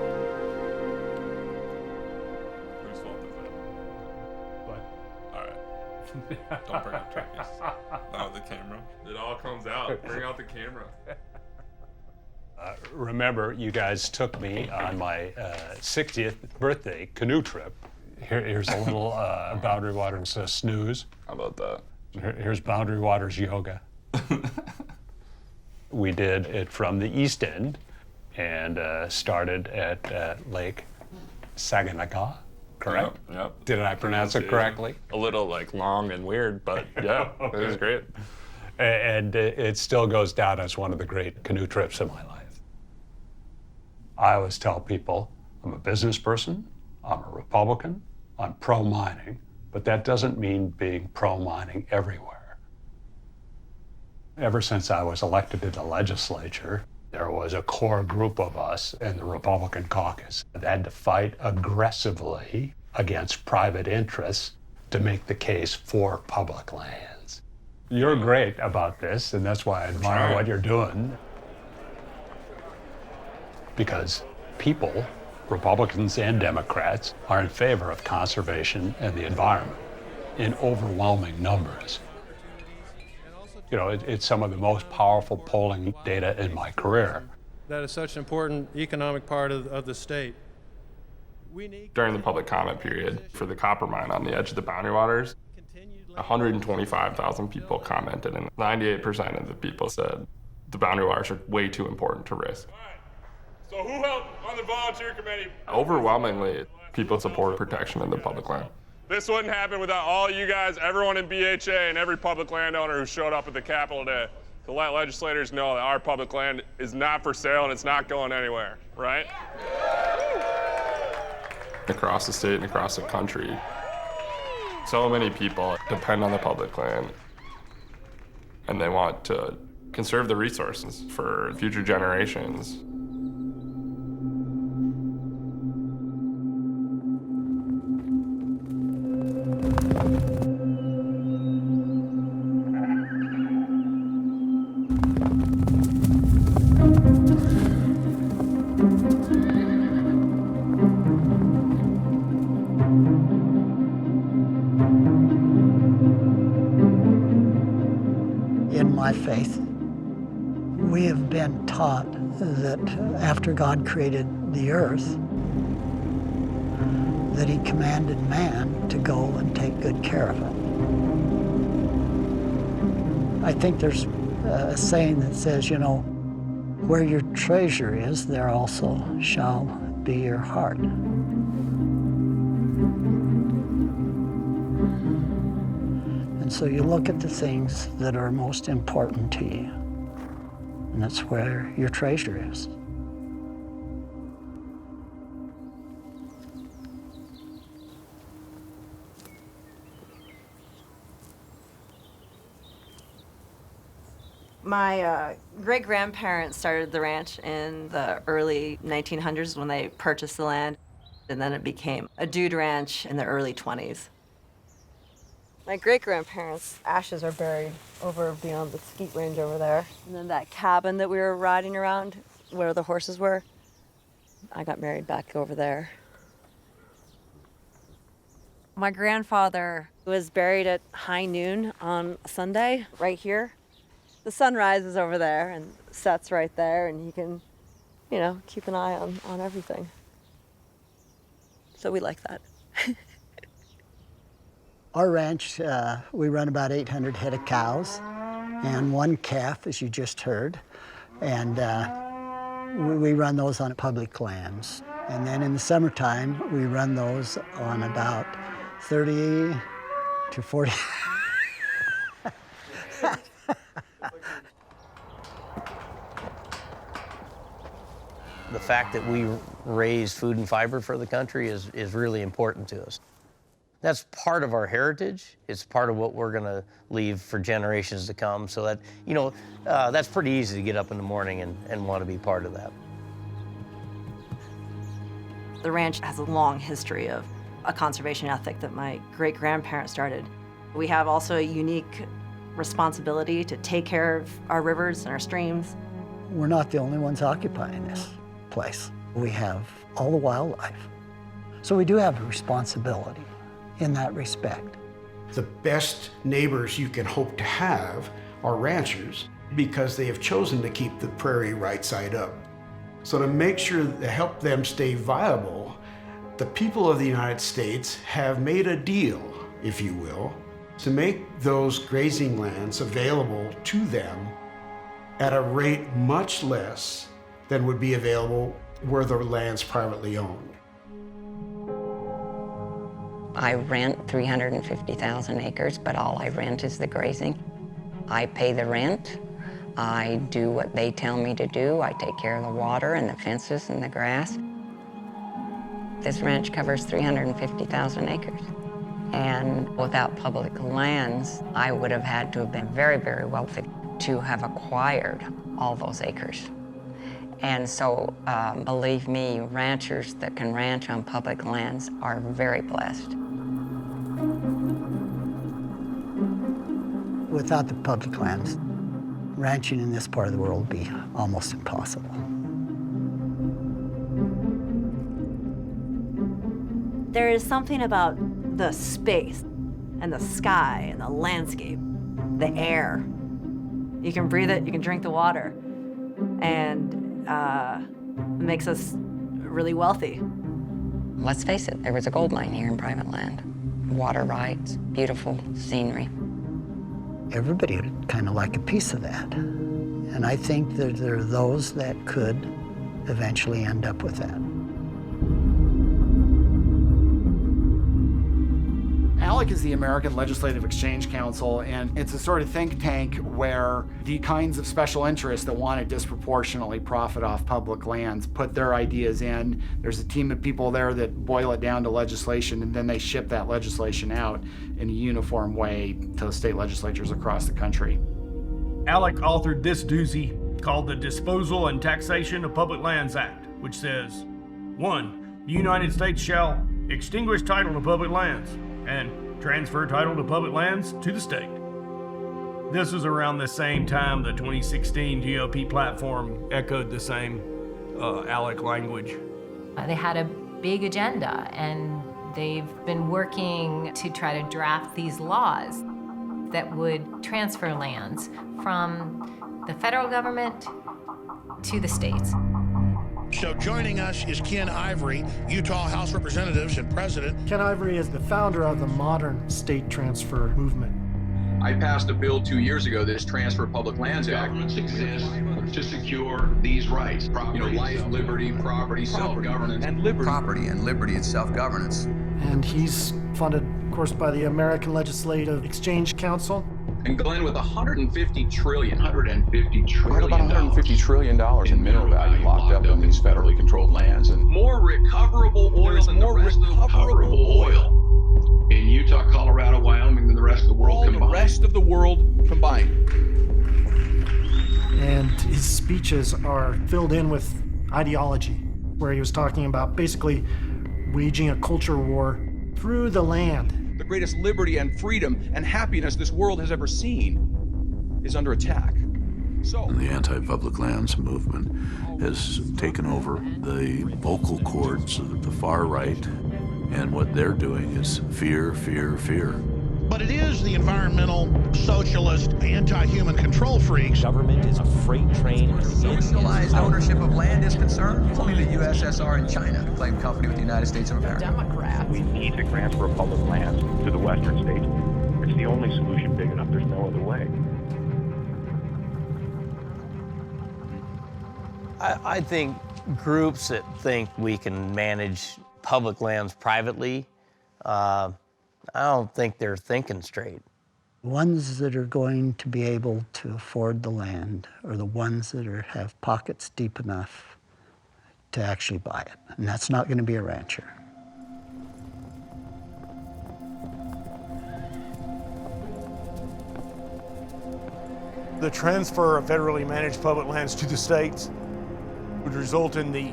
Don't bring up turkeys. Not the camera. It all comes out. Bring out the camera. Remember, you guys took me on my 60th birthday canoe trip. Here's a little Boundary Waters snooze. How about that? Here's Boundary Waters yoga. We did it from the east end and started at Lake Saginaw. Correct? Yep. Did I pronounce it correctly? A little like long and weird, but yeah, okay. It was great. And it still goes down as one of the great canoe trips in my life. I always tell people I'm a business person, I'm a Republican, I'm pro-mining, but that doesn't mean being pro-mining everywhere. Ever since I was elected to the legislature, there was a core group of us in the Republican caucus that had to fight aggressively against private interests to make the case for public lands. You're great about this, and that's why I admire what you're doing. Because people, Republicans and Democrats, are in favor of conservation and the environment in overwhelming numbers. You know, it's some of the most powerful polling data in my career. That is such an important economic part of the state. During the public comment period for the copper mine on the edge of the Boundary Waters, 125,000 people commented, and 98% of the people said the Boundary Waters are way too important to risk. So who helped on the volunteer committee? Overwhelmingly, people support protection of the public land. This wouldn't happen without all you guys, everyone in BHA, and every public landowner who showed up at the Capitol today to let legislators know that our public land is not for sale and it's not going anywhere, right? Across the state and across the country, so many people depend on the public land, and they want to conserve the resources for future generations. faith. We have been taught that after God created the earth, that he commanded man to go and take good care of it. I think there's a saying that says, you know, where your treasure is, there also shall be your heart. And so you look at the things that are most important to you, and that's where your treasure is. My great-grandparents started the ranch in the early 1900s when they purchased the land, and then it became a dude ranch in the early 20s. My great-grandparents' ashes are buried over beyond the skeet range over there. And then that cabin that we were riding around where the horses were, I got married back over there. My grandfather was buried at high noon on Sunday, right here. The sun rises over there and sets right there, and you can, you know, keep an eye on everything. So we like that. Our ranch, we run about 800 head of cows and one calf, as you just heard. And we run those on public lands. And then in the summertime, we run those on about 30 to 40. The fact that we raise food and fiber for the country is really important to us. That's part of our heritage. It's part of what we're going to leave for generations to come. So that, you know, that's pretty easy to get up in the morning and want to be part of that. The ranch has a long history of a conservation ethic that my great-grandparents started. We have also a unique responsibility to take care of our rivers and our streams. We're not the only ones occupying this place. We have all the wildlife. So we do have a responsibility in that respect. The best neighbors you can hope to have are ranchers because they have chosen to keep the prairie right side up. So to make sure to help them stay viable, the people of the United States have made a deal, if you will, to make those grazing lands available to them at a rate much less than would be available were the land's privately owned. I rent 350,000 acres, but all I rent is the grazing. I pay the rent. I do what they tell me to do. I take care of the water and the fences and the grass. This ranch covers 350,000 acres. And without public lands, I would have had to have been very, very wealthy to have acquired all those acres. And so, believe me, ranchers that can ranch on public lands are very blessed. Without the public lands, ranching in this part of the world would be almost impossible. There is something about the space and the sky and the landscape, the air. You can breathe it, you can drink the water, and it makes us really wealthy. Let's face it, there was a gold mine here in private land. Water rights, beautiful scenery. Everybody would kind of like a piece of that. And I think that there are those that could eventually end up with that. ALEC is the American Legislative Exchange Council, and it's a sort of think tank where the kinds of special interests that want to disproportionately profit off public lands put their ideas in. There's a team of people there that boil it down to legislation, and then they ship that legislation out in a uniform way to state legislatures across the country. ALEC authored this doozy called the Disposal and Taxation of Public Lands Act, which says, 1. The United States shall extinguish title to public lands and transfer title to public lands to the state. This was around the same time the 2016 GOP platform echoed the same ALEC language. They had a big agenda, and they've been working to try to draft these laws. that would transfer lands from the federal government to the states. So joining us is Ken Ivory, Utah House Representatives and President. Ken Ivory is the founder of the modern state transfer movement. I passed a bill 2 years ago, this Transfer of Public Lands Act. Governments exist to secure these rights. You know, life, liberty, property, self-governance. And liberty. Property and liberty and self-governance. And he's funded, of course, by the American Legislative Exchange Council. And Glenn, with $150 trillion. $150 trillion. About $150 trillion in mineral value locked up in these federally controlled lands. And more recoverable oil than the rest of recoverable oil in Utah, Colorado, Wyoming than the rest of the world combined. The rest of the world combined. And his speeches are filled in with ideology, where he was talking about basically waging a culture war through the land. The greatest liberty and freedom and happiness this world has ever seen is under attack. So the anti-public lands movement has taken over the vocal cords of the far right, and what they're doing is fear, fear, fear. But it is the environmental, socialist, anti-human control freaks. Government is a freight train. Socialized ownership of land is concerned. Only the USSR and China claim company with the United States of America. Democrats. We need to transfer public lands to the western states. It's the only solution big enough. There's no other way. I think groups that think we can manage public lands privately, I don't think they're thinking straight. Ones that are going to be able to afford the land are the ones that have pockets deep enough to actually buy it. And that's not going to be a rancher. The transfer of federally managed public lands to the states would result in the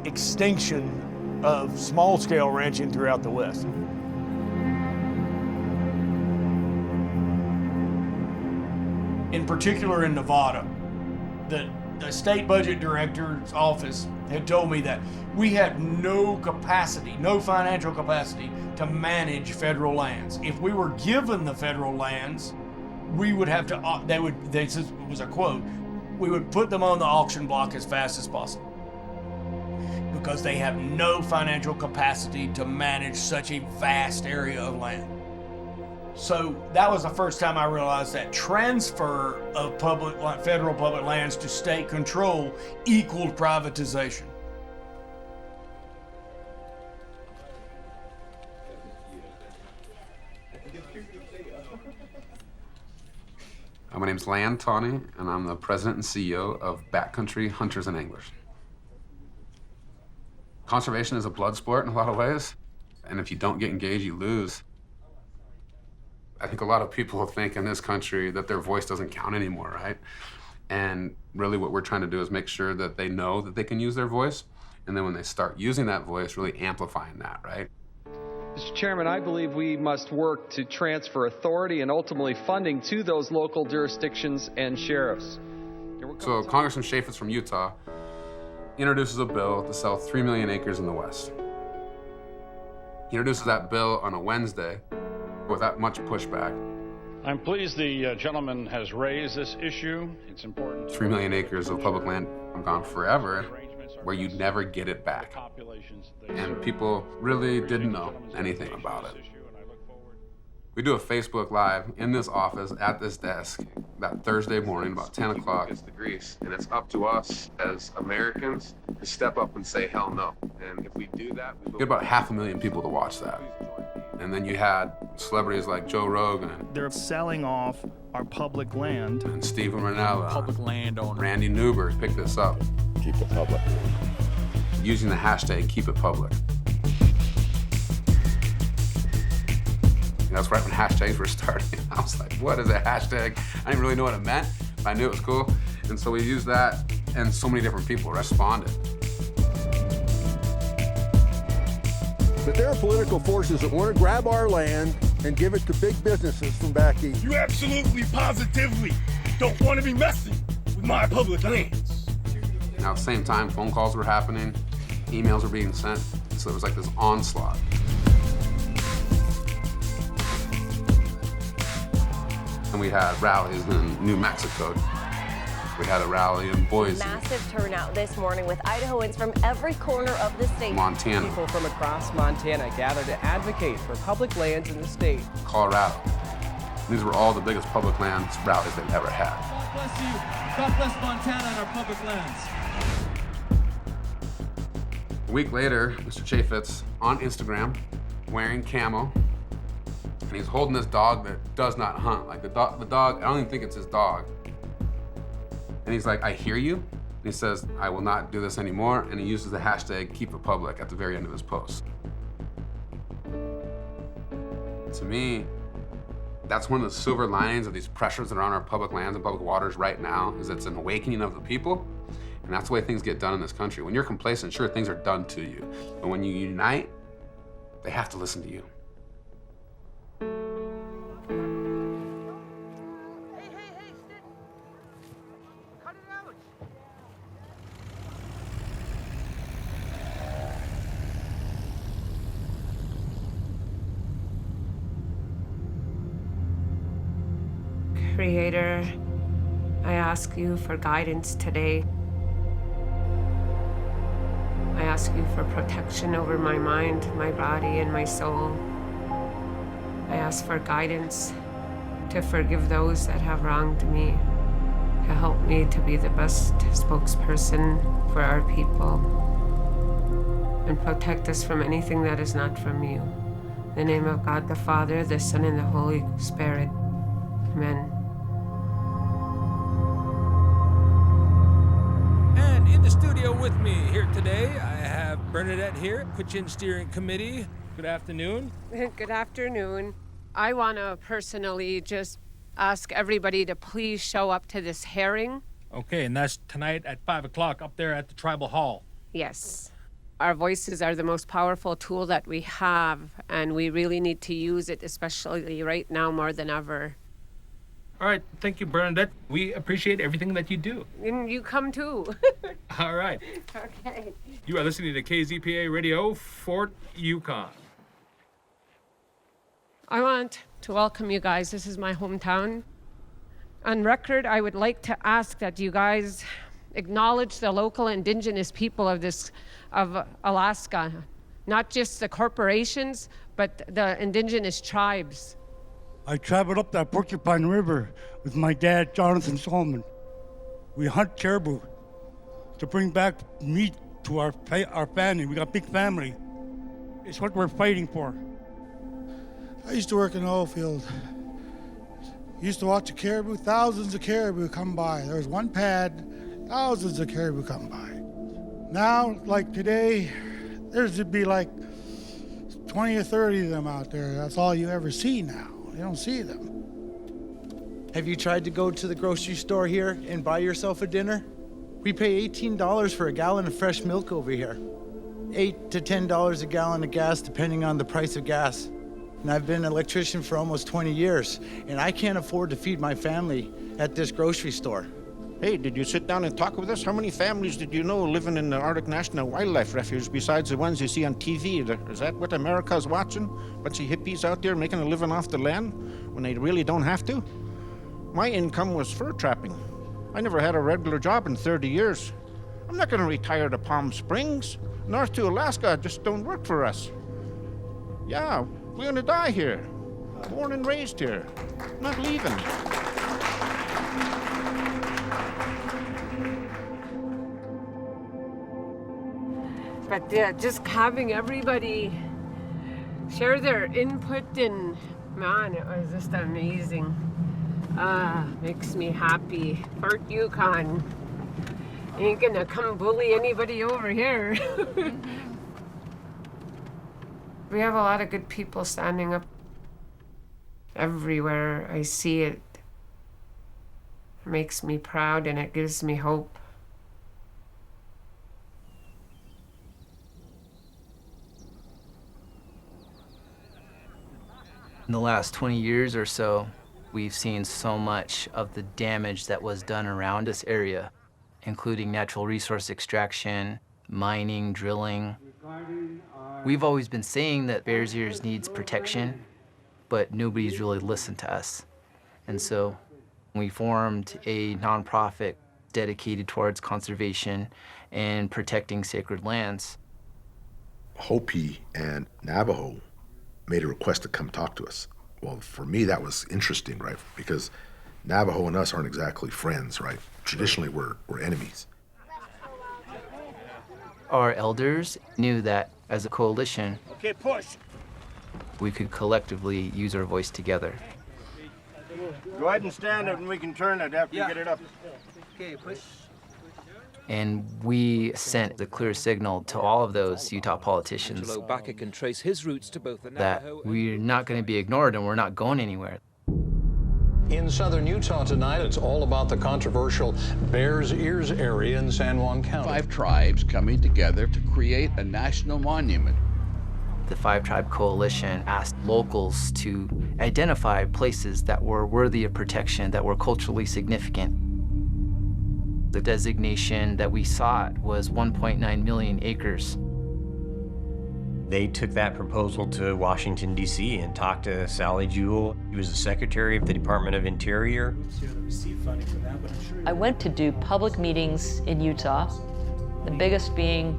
extinction of small-scale ranching throughout the West. In particular in Nevada, the state budget director's office had told me that we had no capacity, no financial capacity to manage federal lands. If we were given the federal lands, we would have to, this was a quote, we would put them on the auction block as fast as possible because they have no financial capacity to manage such a vast area of land. So that was the first time I realized that transfer of federal public lands to state control equaled privatization. My name's Lan Tawney, and I'm the president and CEO of Backcountry Hunters and Anglers. Conservation is a blood sport in a lot of ways, and if you don't get engaged, you lose. I think a lot of people think in this country that their voice doesn't count anymore, right? And really what we're trying to do is make sure that they know that they can use their voice, and then when they start using that voice, really amplifying that, right? Mr. Chairman, I believe we must work to transfer authority and ultimately funding to those local jurisdictions and sheriffs. So Congressman Chaffetz from Utah introduces a bill to sell 3 million acres in the West. He introduces that bill on a Wednesday without much pushback. I'm pleased the gentleman has raised this issue. It's important. 3 million acres of public land gone forever, where you'd never get it back. And people really didn't know anything about it. We do a Facebook Live in this office at this desk that Thursday morning about 10 o'clock. It's the grease, and it's up to us as Americans to step up and say hell no. And if we do that, we get about 500,000 people to watch that. And then you had celebrities like Joe Rogan. They're selling off our public land. And Stephen Ranella. Public landowner. Randy Newberg picked this up. Keep it public. Using the hashtag Keep It Public. That's right when hashtags were starting. I was like, what is a hashtag? I didn't really know what it meant, but I knew it was cool. And so we used that, and so many different people responded. But there are political forces that want to grab our land and give it to big businesses from back east. You absolutely, positively don't want to be messing with my public lands. Now, at the same time, phone calls were happening, emails were being sent, so it was like this onslaught. And we had rallies in New Mexico. We had a rally in Boise. Massive turnout this morning with Idahoans from every corner of the state. Montana. People from across Montana gathered to advocate for public lands in the state. Colorado. These were all the biggest public lands rallies they've ever had. God bless you. God bless Montana and our public lands. A week later, Mr. Chaffetz on Instagram, wearing camo, and he's holding this dog that does not hunt. Like the dog, I don't even think it's his dog. And he's like, I hear you. And he says, I will not do this anymore. And he uses the hashtag #KeepItPublic at the very end of his post. To me, that's one of the silver linings of these pressures that are on our public lands and public waters right now, is it's an awakening of the people. And that's the way things get done in this country. When you're complacent, sure, things are done to you. But when you unite, they have to listen to you. Creator, I ask you for guidance today. I ask you for protection over my mind, my body, and my soul. I ask for guidance to forgive those that have wronged me, to help me to be the best spokesperson for our people, and protect us from anything that is not from you. In the name of God the Father, the Son, and the Holy Spirit. Amen. And in the studio with me here today, I have Bernadette here, Kitchen Steering Committee. Good afternoon. Good afternoon. I want to personally just ask everybody to please show up to this hearing. Okay, and that's tonight at 5 o'clock up there at the Tribal Hall. Yes. Our voices are the most powerful tool that we have, and we really need to use it, especially right now more than ever. All right, thank you, Bernadette. We appreciate everything that you do. And you come too. All right. Okay. You are listening to KZPA Radio, Fort Yukon. I want to welcome you guys. This is my hometown. On record, I would like to ask that you guys acknowledge the local indigenous people of Alaska, not just the corporations, but the indigenous tribes. I traveled up that Porcupine River with my dad, Jonathan Solomon. We hunt caribou to bring back meat to our family. We got a big family. It's what we're fighting for. I used to work in the oil field. Used to watch the caribou, thousands of caribou come by. There was one pad, thousands of caribou come by. Now, like today, there's to be like 20 or 30 of them out there. That's all you ever see now. You don't see them. Have you tried to go to the grocery store here and buy yourself a dinner? We pay $18 for a gallon of fresh milk over here. $8 to $10 a gallon of gas, depending on the price of gas. And I've been an electrician for almost 20 years, and I can't afford to feed my family at this grocery store. Hey, did you sit down and talk with us? How many families did you know living in the Arctic National Wildlife Refuge besides the ones you see on TV? Is that what America's watching? Bunch of hippies out there making a living off the land when they really don't have to? My income was fur trapping. I never had a regular job in 30 years. I'm not going to retire to Palm Springs. North to Alaska just don't work for us. Yeah, we're going to die here. Born and raised here. Not leaving. But just having everybody share their input, and man, it was just amazing. Makes me happy. Fort Yukon ain't gonna come bully anybody over here. We have a lot of good people standing up everywhere. I see it. It makes me proud and it gives me hope. In the last 20 years or so, we've seen so much of the damage that was done around this area, including natural resource extraction, mining, drilling. We've always been saying that Bears Ears needs protection, but nobody's really listened to us. And so we formed a nonprofit dedicated towards conservation and protecting sacred lands. Hopi and Navajo made a request to come talk to us. Well, for me, that was interesting, right? Because Navajo and us aren't exactly friends, right? Traditionally, we're enemies. Our elders knew that as a coalition, Okay, push. we could collectively use our voice together. Go ahead and stand it and we can turn it after you get it up. Okay, push. And we sent the clear signal to all of those Utah politicians can trace his roots to both the that we're not going to be ignored and we're not going anywhere. In southern Utah tonight, it's all about the controversial Bears Ears area in San Juan County. 5 tribes coming together to create a national monument. The 5-Tribe Coalition asked locals to identify places that were worthy of protection, that were culturally significant. The designation that we sought was 1.9 million acres. They took that proposal to Washington, D.C. and talked to Sally Jewell. He was the Secretary of the Department of Interior. I went to do public meetings in Utah, the biggest being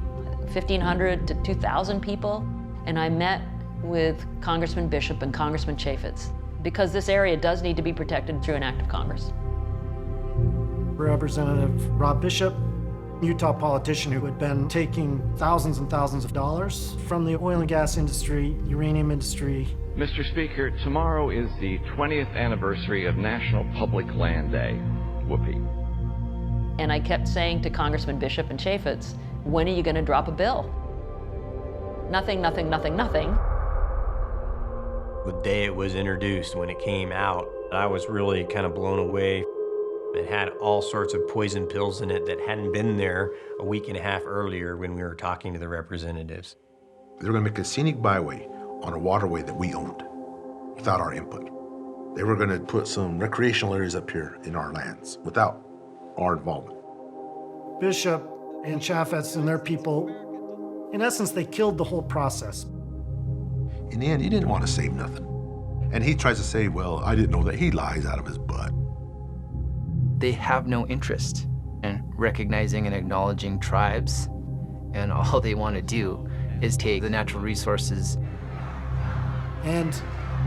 1,500 to 2,000 people, and I met with Congressman Bishop and Congressman Chaffetz because this area does need to be protected through an act of Congress. Representative Rob Bishop, Utah politician who had been taking thousands and thousands of dollars from the oil and gas industry, uranium industry. Mr. Speaker, tomorrow is the 20th anniversary of National Public Land Day. Whoopee. And I kept saying to Congressman Bishop and Chaffetz, when are you going to drop a bill? Nothing, nothing, nothing, nothing. The day it was introduced, when it came out, I was really kind of blown away. It had all sorts of poison pills in it that hadn't been there a week and a half earlier when we were talking to the representatives. They were going to make a scenic byway on a waterway that we owned without our input. They were going to put some recreational areas up here in our lands without our involvement. Bishop and Chaffetz and their people, in essence, they killed the whole process. In the end, he didn't want to save nothing. And he tries to say, well, I didn't know that. He lies out of his butt. They have no interest in recognizing and acknowledging tribes, and all they want to do is take the natural resources. And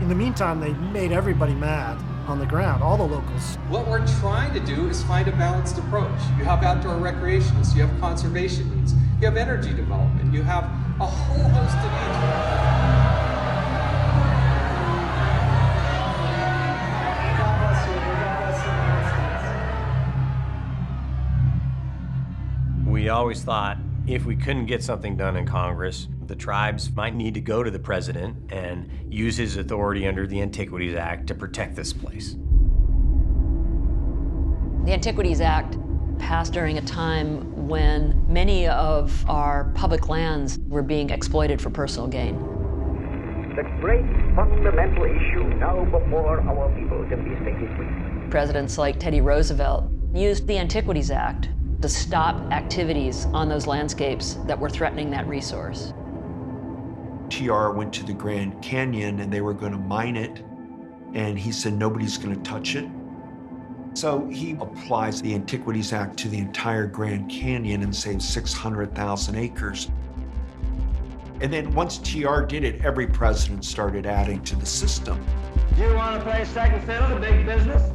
in the meantime, they made everybody mad on the ground, all the locals. What we're trying to do is find a balanced approach. You have outdoor recreationists, you have conservation needs, you have energy development, you have a whole host of needs. We always thought if we couldn't get something done in Congress, the tribes might need to go to the president and use his authority under the Antiquities Act to protect this place. The Antiquities Act passed during a time when many of our public lands were being exploited for personal gain. The great fundamental issue now before our people can be stated briefly. Presidents like Teddy Roosevelt used the Antiquities Act to stop activities on those landscapes that were threatening that resource. TR went to the Grand Canyon and they were going to mine it, and he said nobody's going to touch it. So he applies the Antiquities Act to the entire Grand Canyon and saves 600,000 acres. And then once TR did it, every president started adding to the system. Do you want to play second fiddle to big business?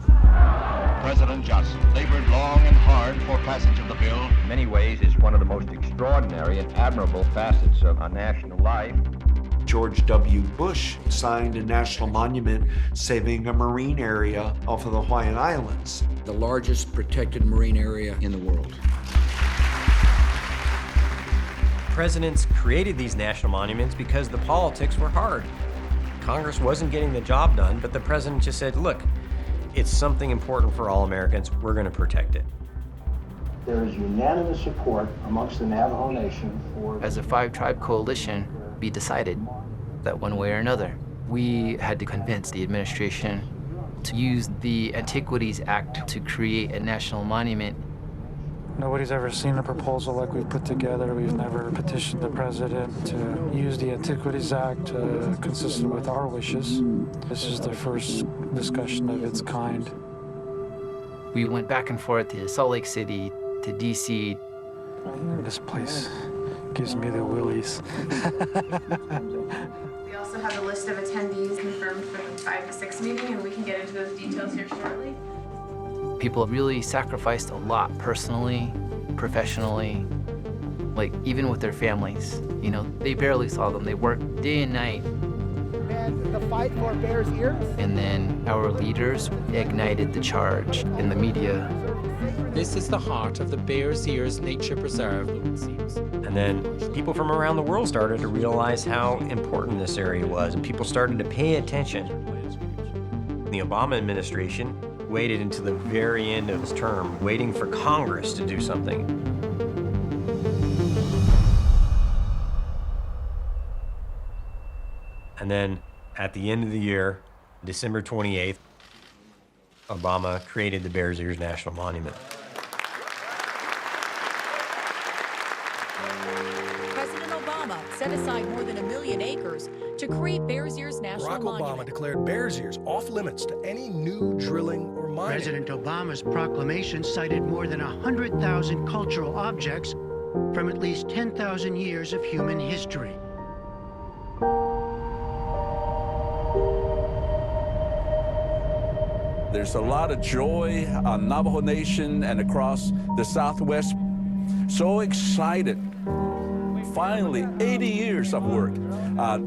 President Johnson labored long and hard for passage of the bill. In many ways, it's one of the most extraordinary and admirable facets of our national life. George W. Bush signed a national monument saving a marine area off of the Hawaiian Islands. The largest protected marine area in the world. Presidents created these national monuments because the politics were hard. Congress wasn't getting the job done, but the president just said, look, it's something important for all Americans. We're going to protect it. There is unanimous support amongst the Navajo Nation for... As a 5-tribe coalition, we decided that one way or another, we had to convince the administration to use the Antiquities Act to create a national monument. Nobody's ever seen a proposal like we've put together. We've never petitioned the president to use the Antiquities Act consistent with our wishes. This is the first discussion of its kind. We went back and forth to Salt Lake City, to DC. This place gives me the willies. We also have a list of attendees confirmed for the 5 to 6 meeting, and we can get into those details here shortly. People really sacrificed a lot personally, professionally, like even with their families. You know, they barely saw them. They worked day and night. And the fight for Bears Ears? And then our leaders ignited the charge in the media. This is the heart of the Bears Ears Nature Preserve, it seems. And then people from around the world started to realize how important this area was, and people started to pay attention. The Obama administration waited until the very end of his term, waiting for Congress to do something. And then at the end of the year, December 28th, Obama created the Bears Ears National Monument. President Obama set aside more than 1 million acres to create Bears Ears National Monument. Barack Obama declared Bears Ears off limits to any new drilling or mining. President Obama's proclamation cited more than 100,000 cultural objects from at least 10,000 years of human history. There's a lot of joy on Navajo Nation and across the Southwest. So excited. Finally, 80 years of work.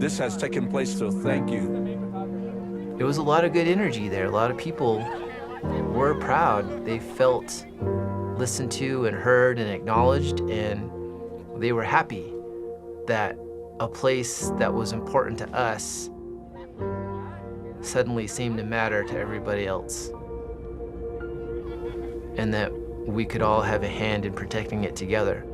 This has taken place, so thank you. There was a lot of good energy there. A lot of people were proud. They felt listened to and heard and acknowledged, and they were happy that a place that was important to us suddenly seemed to matter to everybody else, and that we could all have a hand in protecting it together.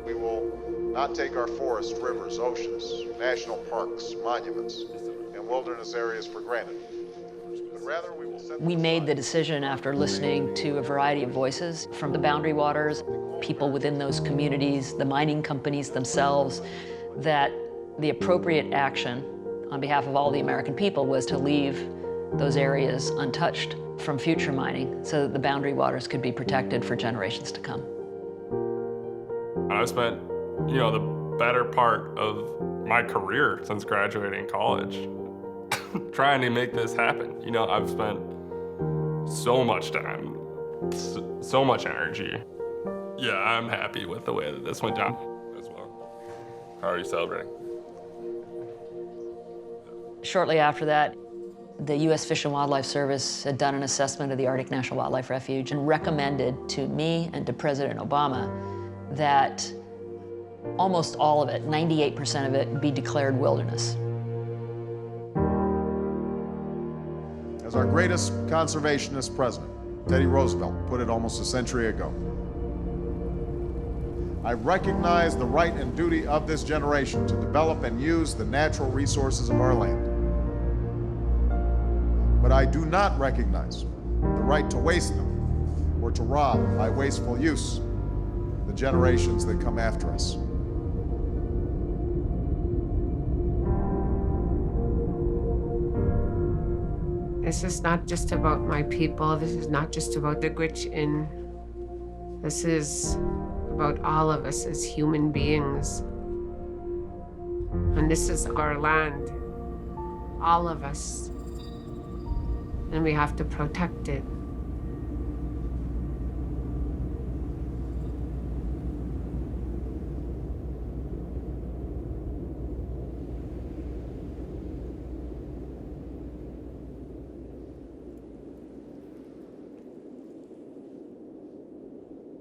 We will not take our forests, rivers, oceans, national parks, monuments, and wilderness areas for granted, but rather we will set We made the decision after listening to a variety of voices from the boundary waters, people within those communities, the mining companies themselves, that the appropriate action on behalf of all the American people was to leave those areas untouched from future mining so that the boundary waters could be protected for generations to come. I've spent, the better part of my career since graduating college trying to make this happen. I've spent so much time, so much energy. Yeah, I'm happy with the way that this went down as well. How are you celebrating? Shortly after that, the U.S. Fish and Wildlife Service had done an assessment of the Arctic National Wildlife Refuge and recommended to me and to President Obama that almost all of it, 98% of it, be declared wilderness. As our greatest conservationist president, Teddy Roosevelt, put it almost a century ago, I recognize the right and duty of this generation to develop and use the natural resources of our land. But I do not recognize the right to waste them or to rob by wasteful use the generations that come after us. This is not just about my people. This is not just about the Gwich'in. This is about all of us as human beings. And this is our land, all of us. And we have to protect it.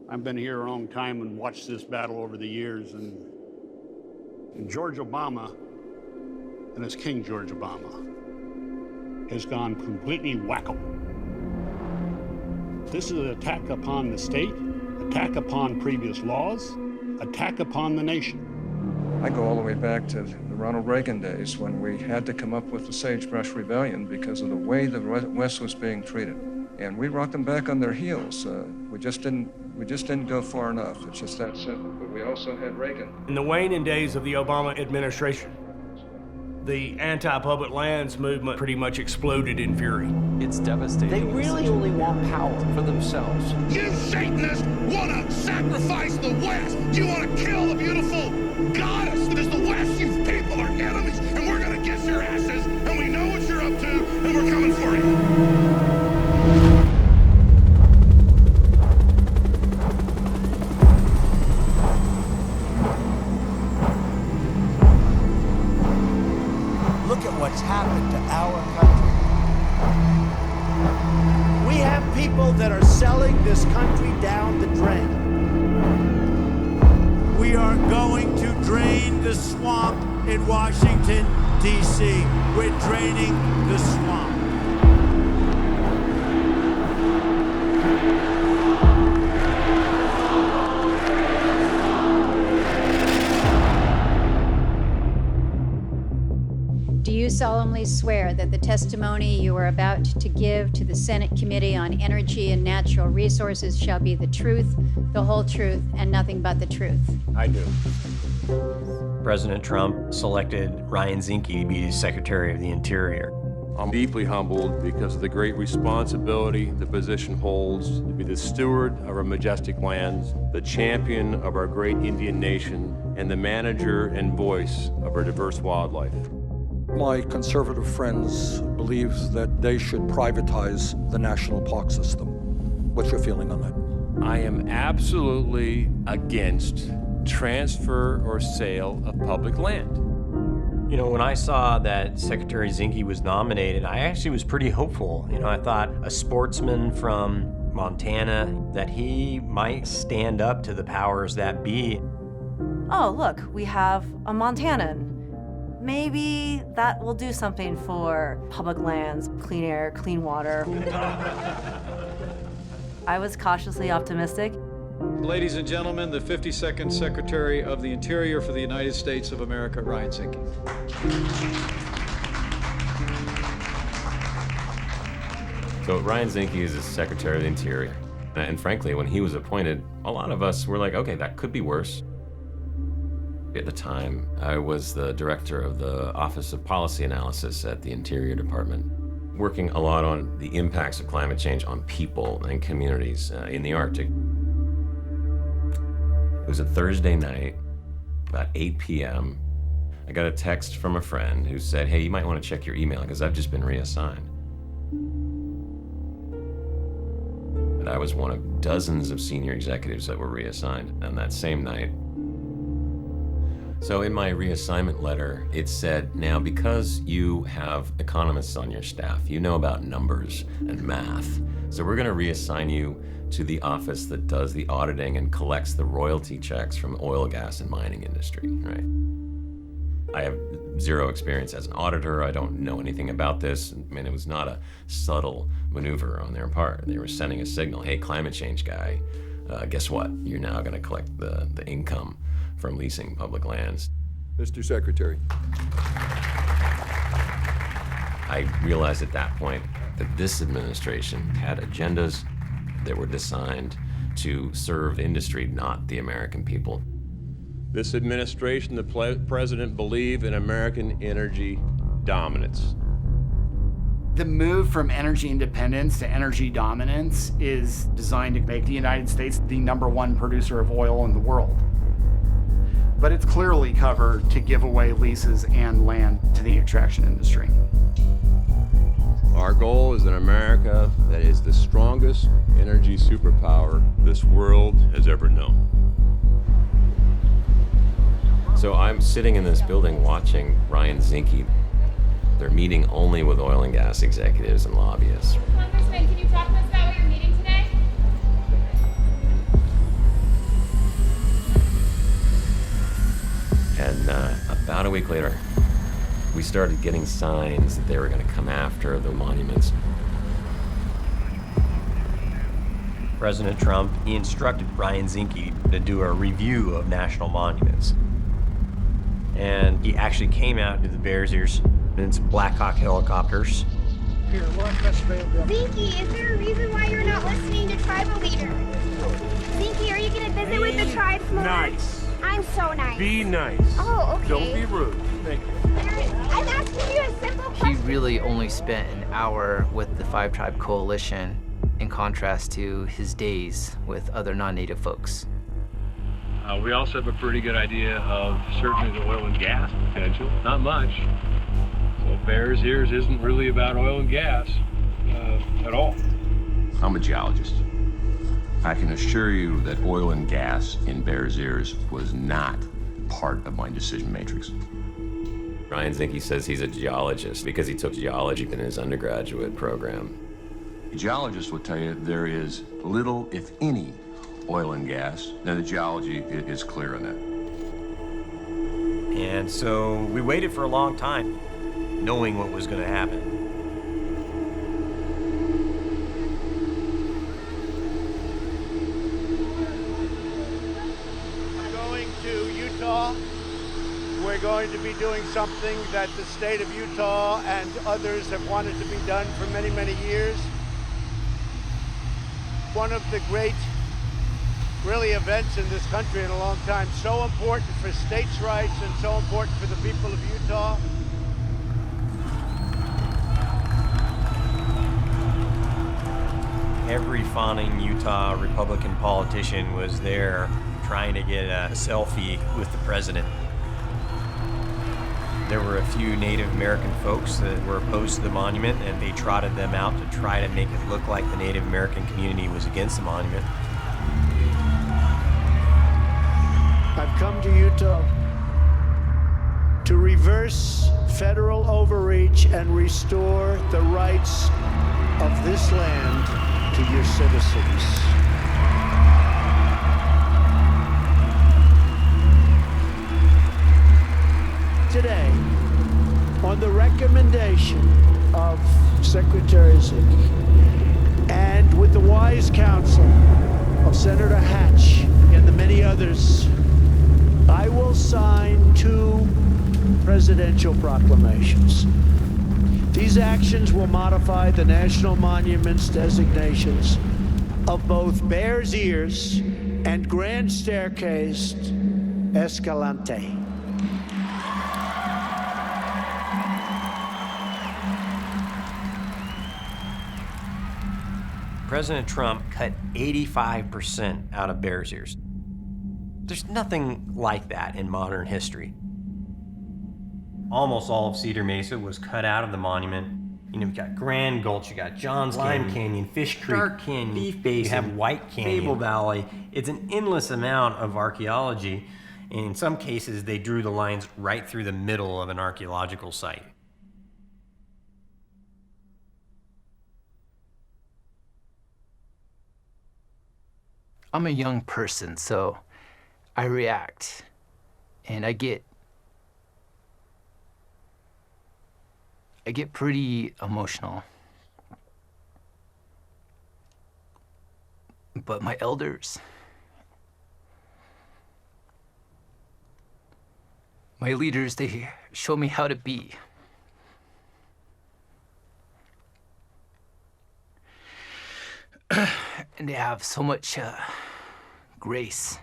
I've been here a long time and watched this battle over the years, and George Obama, and it's King George Obama, has gone completely wacko. This is an attack upon the state, attack upon previous laws, attack upon the nation. I go all the way back to the Ronald Reagan days when we had to come up with the Sagebrush Rebellion because of the way the West was being treated. and we brought them back on their heels. We just didn't go far enough. It's just that simple. But we also had Reagan. In the waning days of the Obama administration, the anti-public lands movement pretty much exploded in fury. It's devastating. They really only want power for themselves. You Satanists want to sacrifice the West. You want to kill a beautiful goddess that is the West. You people are enemies, and we're going to get your asses, and we know what you're up to, and we're coming for you. Look at what's happened to our country. We have people that are selling this country down the drain. We are going to drain the swamp in Washington, D.C. We're draining the swamp. Do you solemnly swear that the testimony you are about to give to the Senate Committee on Energy and Natural Resources shall be the truth, the whole truth, and nothing but the truth? I do. President Trump selected Ryan Zinke to be his Secretary of the Interior. I'm deeply humbled because of the great responsibility the position holds to be the steward of our majestic lands, the champion of our great Indian nation, and the manager and voice of our diverse wildlife. My conservative friends believe that they should privatize the national park system. What's your feeling on that? I am absolutely against transfer or sale of public land. You know, when I saw that Secretary Zinke was nominated, I actually was pretty hopeful. You know, I thought a sportsman from Montana, that he might stand up to the powers that be. Oh, look, we have a Montanan. Maybe that will do something for public lands, clean air, clean water. I was cautiously optimistic. Ladies and gentlemen, the 52nd Secretary of the Interior for the United States of America, Ryan Zinke. So Ryan Zinke is the Secretary of the Interior. And frankly, when he was appointed, a lot of us were like, okay, that could be worse. At the time, I was the director of the Office of Policy Analysis at the Interior Department, working a lot on the impacts of climate change on people and communities in the Arctic. It was a Thursday night, about 8 p.m. I got a text from a friend who said, hey, you might want to check your email because I've just been reassigned. And I was one of dozens of senior executives that were reassigned on that same night. So in my reassignment letter, it said, now because you have economists on your staff, you know about numbers and math, so we're gonna reassign you to the office that does the auditing and collects the royalty checks from the oil, gas, and mining industry, right? I have zero experience as an auditor. I don't know anything about this. I mean, it was not a subtle maneuver on their part. They were sending a signal, hey, climate change guy, guess what? You're now gonna collect the income from leasing public lands. Mr. Secretary. I realized at that point that this administration had agendas that were designed to serve industry, not the American people. This administration, the president, believe in American energy dominance. The move from energy independence to energy dominance is designed to make the United States the #1 producer of oil in the world. But it's clearly covered to give away leases and land to the extraction industry. Our goal is an America that is the strongest energy superpower this world has ever known. So I'm sitting in this building watching Ryan Zinke. They're meeting only with oil and gas executives and lobbyists. Congressman, can you talk to us about what you're meeting today? And about a week later, we started getting signs that they were going to come after the monuments. President Trump, he instructed Ryan Zinke to do a review of national monuments. And he actually came out to the Bears Ears in some Black Hawk helicopters here. We're on West Vale. Zinky, is there a reason why you're not listening to tribal leaders? Zinky, are you going to visit with the tribes more? Nice. I'm so nice. Be nice. Oh, okay. Don't be rude. Thank you. I'm asking you a simple He question. really only spent an hour with the Five Tribe Coalition in contrast to his days with other non-native folks. We also have a pretty good idea of certainly the oil and gas potential. Not much. So Bears Ears isn't really about oil and gas at all. I'm a geologist. I can assure you that oil and gas in Bears Ears was not part of my decision matrix. Ryan Zinke says he's a geologist because he took geology in his undergraduate program. A geologist will tell you there is little, if any, oil and gas, and the geology is clear on that. And so we waited for a long time, knowing what was going to happen. Going to Utah, we're going to be doing something that the state of Utah and others have wanted to be done for many, many years. One of the great, really, events in this country in a long time. So important for states' rights and so important for the people of Utah. Every fawning Utah Republican politician was there trying to get a selfie with the president. There were a few Native American folks that were opposed to the monument, and they trotted them out to try to make it look like the Native American community was against the monument. I've come to Utah to reverse federal overreach and restore the rights of this land to your citizens. Today, on the recommendation of Secretary Zinke and with the wise counsel of Senator Hatch and the many others, I will sign 2 presidential proclamations. These actions will modify the national monuments designations of both Bears Ears and Grand Staircase Escalante. President Trump cut 85% out of Bears Ears. There's nothing like that in modern history. Almost all of Cedar Mesa was cut out of the monument. You know, you got Grand Gulch, you got Johns Lime Canyon, Fish Creek, Dark Canyon, Beef Basin, you have White Canyon, Fable Valley. It's an endless amount of archaeology. And in some cases, they drew the lines right through the middle of an archaeological site. I'm a young person, so I react, and I get pretty emotional. But my elders, my leaders, they show me how to be. And they have so much grace.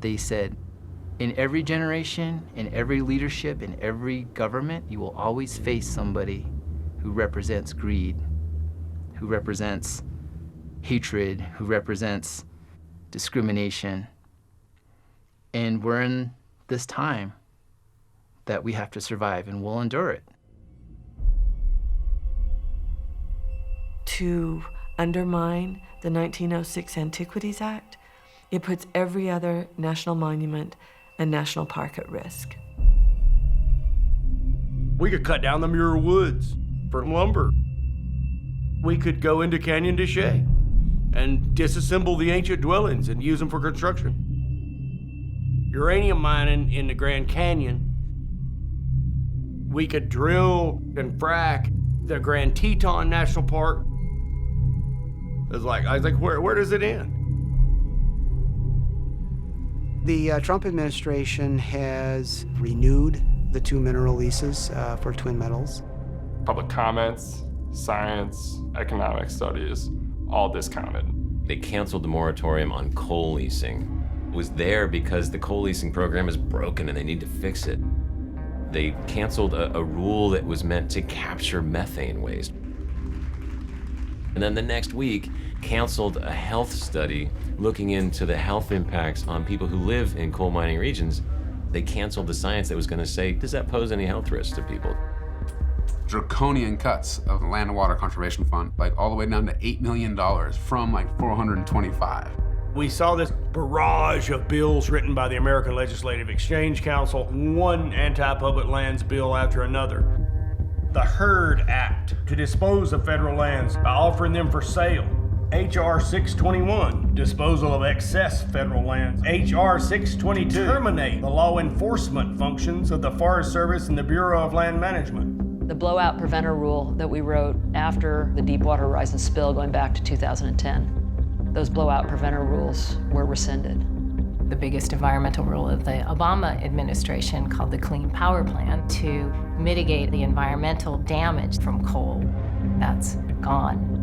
They said, in every generation, in every leadership, in every government, you will always face somebody who represents greed, who represents hatred, who represents discrimination. And we're in this time that we have to survive, and we'll endure it. To undermine the 1906 Antiquities Act, it puts every other national monument and national park at risk. We could cut down the Muir Woods for lumber. We could go into Canyon de Chelly and disassemble the ancient dwellings and use them for construction. Uranium mining in the Grand Canyon. We could drill and frack the Grand Teton National Park. I was like, where does it end? The Trump administration has renewed the 2 mineral leases for twin metals. Public comments, science, economic studies, all discounted. They canceled the moratorium on coal leasing. It was there because the coal leasing program is broken and they need to fix it. They canceled a rule that was meant to capture methane waste. And then the next week, canceled a health study looking into the health impacts on people who live in coal mining regions. They canceled the science that was going to say, does that pose any health risks to people? Draconian cuts of the Land and Water Conservation Fund, like all the way down to $8 million from like 425. We saw this barrage of bills written by the American Legislative Exchange Council, one anti-public lands bill after another. The Herd Act to dispose of federal lands by offering them for sale. H.R. 621, disposal of excess federal lands. H.R. 622, terminate the law enforcement functions of the Forest Service and the Bureau of Land Management. The blowout preventer rule that we wrote after the Deepwater Horizon spill going back to 2010, those blowout preventer rules were rescinded. The biggest environmental rule of the Obama administration, called the Clean Power Plan, to mitigate the environmental damage from coal. That's gone.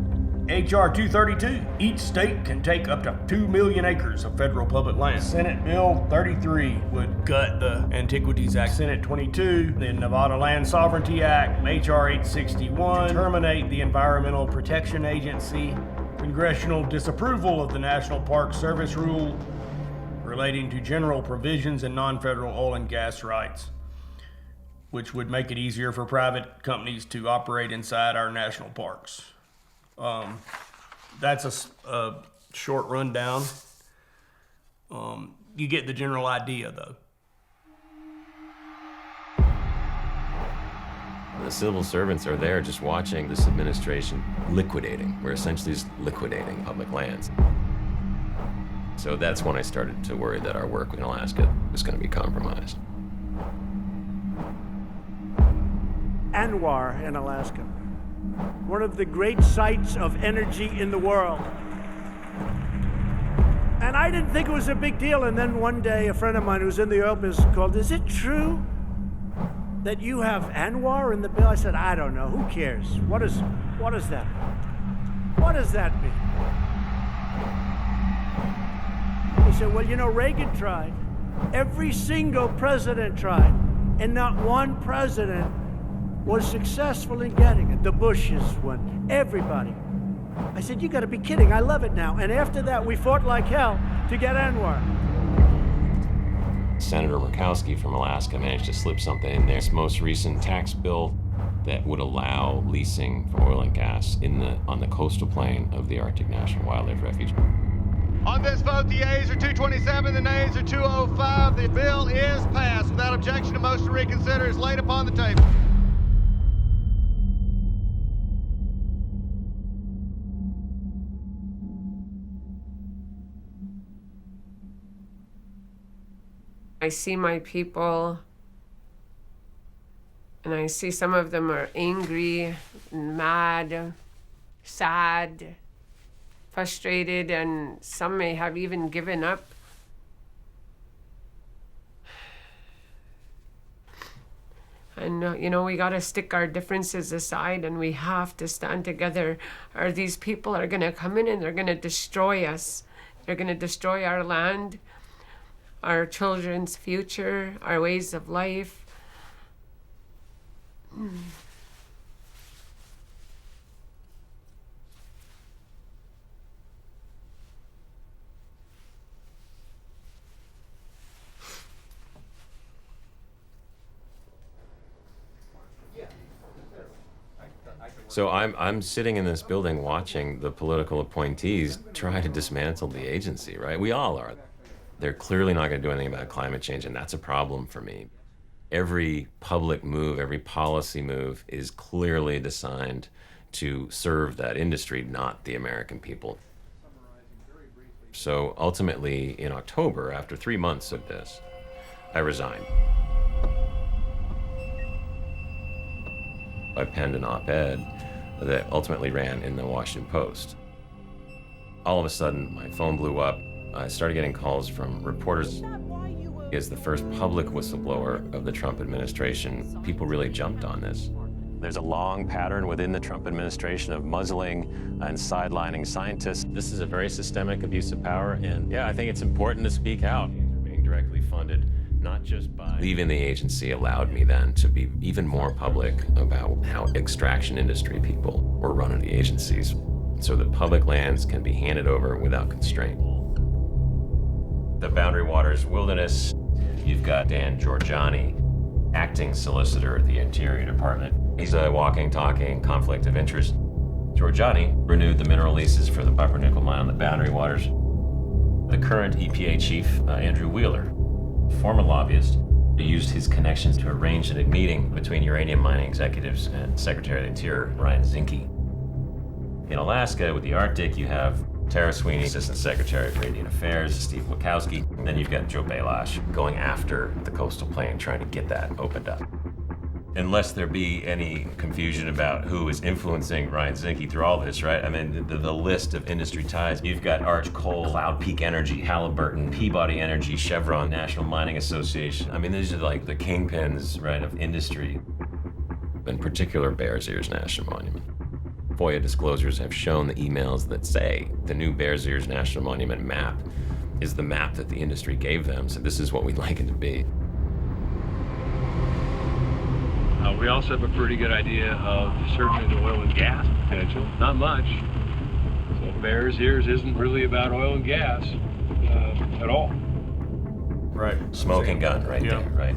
H.R. 232, each state can take up to 2 million acres of federal public land. Senate Bill 33 would gut the Antiquities Act. Senate 22, the Nevada Land Sovereignty Act. H.R. 861, terminate the Environmental Protection Agency. Congressional disapproval of the National Park Service rule relating to general provisions and non-federal oil and gas rights, which would make it easier for private companies to operate inside our national parks. That's a short rundown. You get the general idea, though. The civil servants are there just watching this administration liquidating. We're essentially just liquidating public lands. So that's when I started to worry that our work in Alaska was going to be compromised. Anwar in Alaska, one of the great sites of energy in the world. And I didn't think it was a big deal. And then one day, a friend of mine who's in the oil business called, is it true that you have Anwar in the bill? I said, I don't know. Who cares? What is that? What does that mean? He said, well, you know, Reagan tried. Every single president tried. And not one president was successful in getting it. The Bushes won. Everybody. I said, you gotta be kidding. I love it now. And after that, we fought like hell to get Anwar. Senator Murkowski from Alaska managed to slip something in there. His most recent tax bill that would allow leasing for oil and gas on the coastal plain of the Arctic National Wildlife Refuge. On this vote, the ayes are 227, the nays are 205. The bill is passed. Without objection, a motion to reconsider is laid upon the table. I see my people, and I see some of them are angry, mad, sad, frustrated, and some may have even given up. And, you know, we gotta stick our differences aside and we have to stand together, or these people are gonna come in and they're gonna destroy us. They're gonna destroy our land, our children's future, our ways of life. So I'm sitting in this building watching the political appointees try to dismantle the agency, right? We all are. They're clearly not going to do anything about climate change, and that's a problem for me. Every public move, every policy move is clearly designed to serve that industry, not the American people. So ultimately, in October, after 3 months of this, I resigned. I penned an op-ed that ultimately ran in the Washington Post. All of a sudden, my phone blew up. I started getting calls from reporters. Why you As the first public whistleblower of the Trump administration, people really jumped on this. There's a long pattern within the Trump administration of muzzling and sidelining scientists. This is a very systemic abuse of power, and yeah, I think it's important to speak out. Being directly funded, not just by... Leaving the agency allowed me then to be even more public about how extraction industry people were running the agencies, so that public lands can be handed over without constraint. The Boundary Waters Wilderness, you've got Dan Giorgiani, acting solicitor at the Interior Department. He's a walking, talking conflict of interest. Giorgiani renewed the mineral leases for the copper nickel mine on the Boundary Waters. The current EPA chief, Andrew Wheeler, former lobbyist, used his connections to arrange a meeting between uranium mining executives and Secretary of the Interior, Ryan Zinke. In Alaska, with the Arctic, you have Tara Sweeney, Assistant Secretary for Indian Affairs, Steve Wachowski, and then you've got Joe Balash going after the coastal plain, trying to get that opened up. Unless there be any confusion about who is influencing Ryan Zinke through all this, right? I mean, the list of industry ties. You've got Arch Coal, Cloud Peak Energy, Halliburton, Peabody Energy, Chevron, National Mining Association. I mean, these are like the kingpins, right, of industry. In particular, Bears Ears National Monument. FOIA disclosures have shown the emails that say the new Bears Ears National Monument map is the map that the industry gave them, so this is what we'd like it to be. We also have a pretty good idea of certainly the oil and gas potential. Not much. So Bears Ears isn't really about oil and gas at all. Right. Smoking gun right there, right?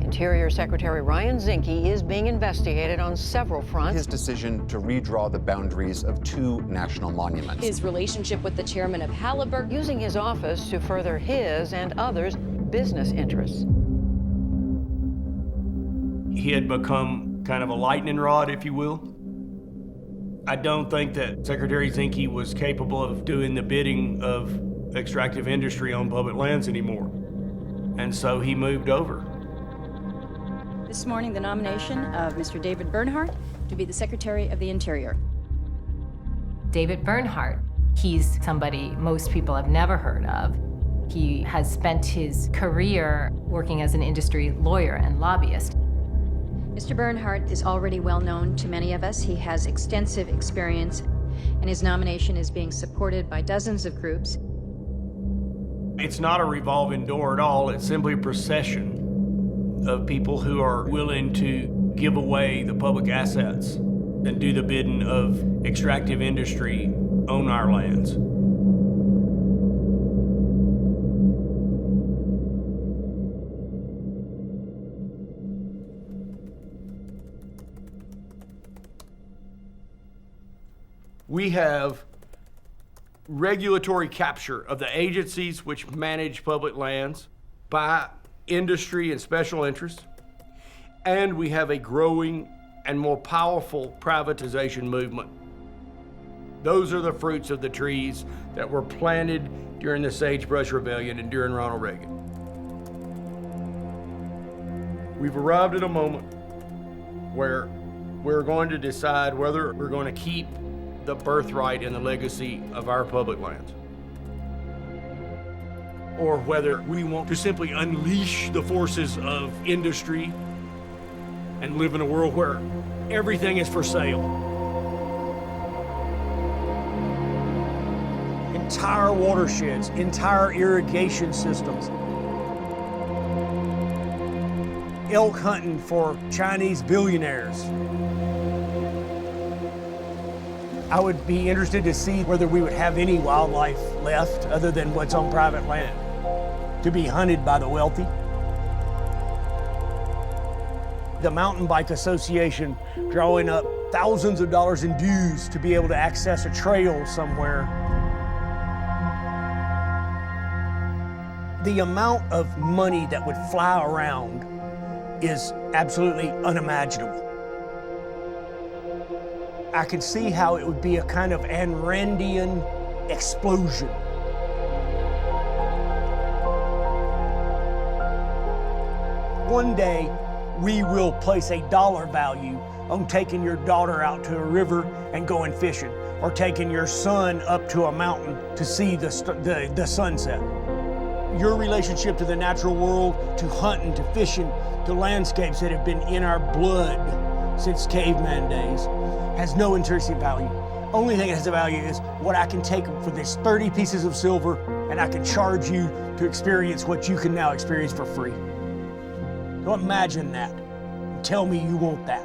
Interior Secretary Ryan Zinke is being investigated on several fronts. His decision to redraw the boundaries of 2 national monuments. His relationship with the chairman of Halliburton. Using his office to further his and others' business interests. He had become kind of a lightning rod, if you will. I don't think that Secretary Zinke was capable of doing the bidding of extractive industry on public lands anymore. And so he moved over. This morning, the nomination of Mr. David Bernhardt to be the Secretary of the Interior. David Bernhardt, he's somebody most people have never heard of. He has spent his career working as an industry lawyer and lobbyist. Mr. Bernhardt is already well known to many of us. He has extensive experience, and his nomination is being supported by dozens of groups. It's not a revolving door at all. It's simply a procession of people who are willing to give away the public assets and do the bidding of extractive industry on our lands. We have regulatory capture of the agencies which manage public lands by industry and special interests, and we have a growing and more powerful privatization movement. Those are the fruits of the trees that were planted during the Sagebrush Rebellion and during Ronald Reagan. We've arrived at a moment where we're going to decide whether we're going to keep the birthright and the legacy of our public lands, or whether we want to simply unleash the forces of industry and live in a world where everything is for sale. Entire watersheds, entire irrigation systems, elk hunting for Chinese billionaires. I would be interested to see whether we would have any wildlife left other than what's on private land to be hunted by the wealthy. The Mountain Bike Association drawing up thousands of dollars in dues to be able to access a trail somewhere. The amount of money that would fly around is absolutely unimaginable. I could see how it would be a kind of Ayn Randian explosion. One day, we will place a dollar value on taking your daughter out to a river and going fishing, or taking your son up to a mountain to see the sunset. your relationship to the natural world, to hunting, to fishing, to landscapes that have been in our blood since caveman days, has no intrinsic value. Only thing that has a value is what I can take for this 30 pieces of silver, and I can charge you to experience what you can now experience for free. So imagine that. Tell me you want that.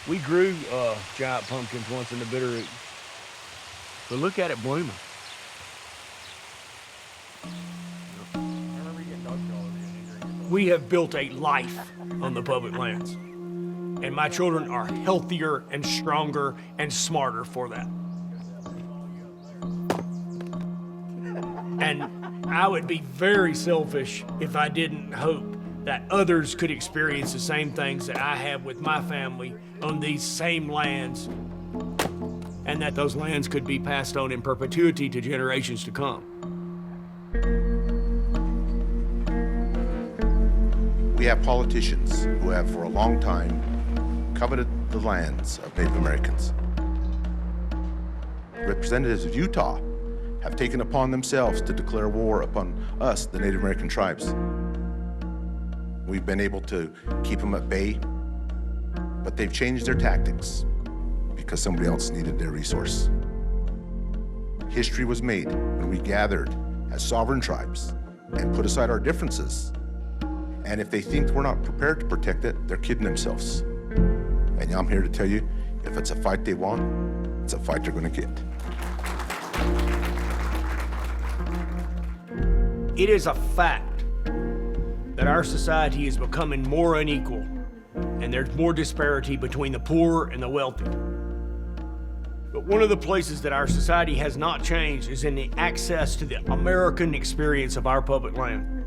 We grew giant pumpkins once in the Bitterroot, but look at it blooming. We have built a life on the public lands, and my children are healthier and stronger and smarter for that. And I would be very selfish if I didn't hope that others could experience the same things that I have with my family on these same lands, and that those lands could be passed on in perpetuity to generations to come. We have politicians who have for a long time coveted the lands of Native Americans. Representatives of Utah have taken upon themselves to declare war upon us, the Native American tribes. We've been able to keep them at bay, but they've changed their tactics because somebody else needed their resource. History was made when we gathered as sovereign tribes and put aside our differences. And if they think we're not prepared to protect it, they're kidding themselves. And I'm here to tell you, if it's a fight they want, it's a fight they're gonna get. It is a fact that our society is becoming more unequal, and there's more disparity between the poor and the wealthy. But one of the places that our society has not changed is in the access to the American experience of our public land.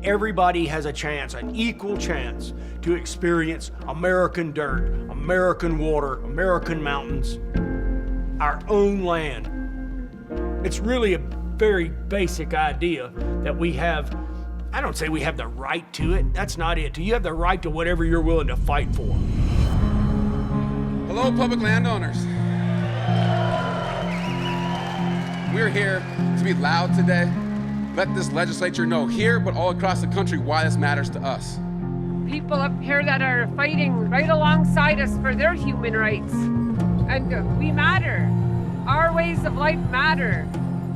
Everybody has a chance, an equal chance, to experience American dirt, American water, American mountains, our own land. It's really a very basic idea that we have. I don't say we have the right to it. That's not it. You have the right to whatever you're willing to fight for. Hello, public landowners. We're here to be loud today. Let this legislature know here, but all across the country, why this matters to us. People up here that are fighting right alongside us for their human rights. And we matter. Our ways of life matter.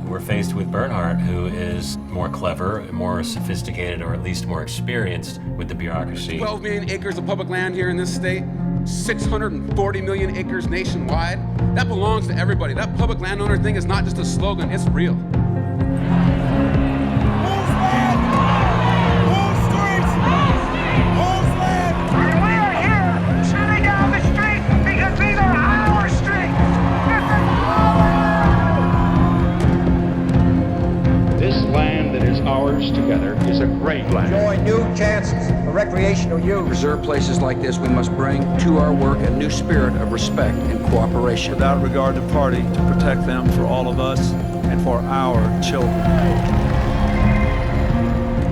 We're faced with Bernhardt, who is more clever, more sophisticated, or at least more experienced with the bureaucracy. 12 million acres of public land here in this state, 640 million acres nationwide. That belongs to everybody. That public landowner thing is not just a slogan, it's real. Together is a great land. Enjoy new chances for recreational use. Preserve places like this, we must bring to our work a new spirit of respect and cooperation. Without regard to party, to protect them for all of us and for our children.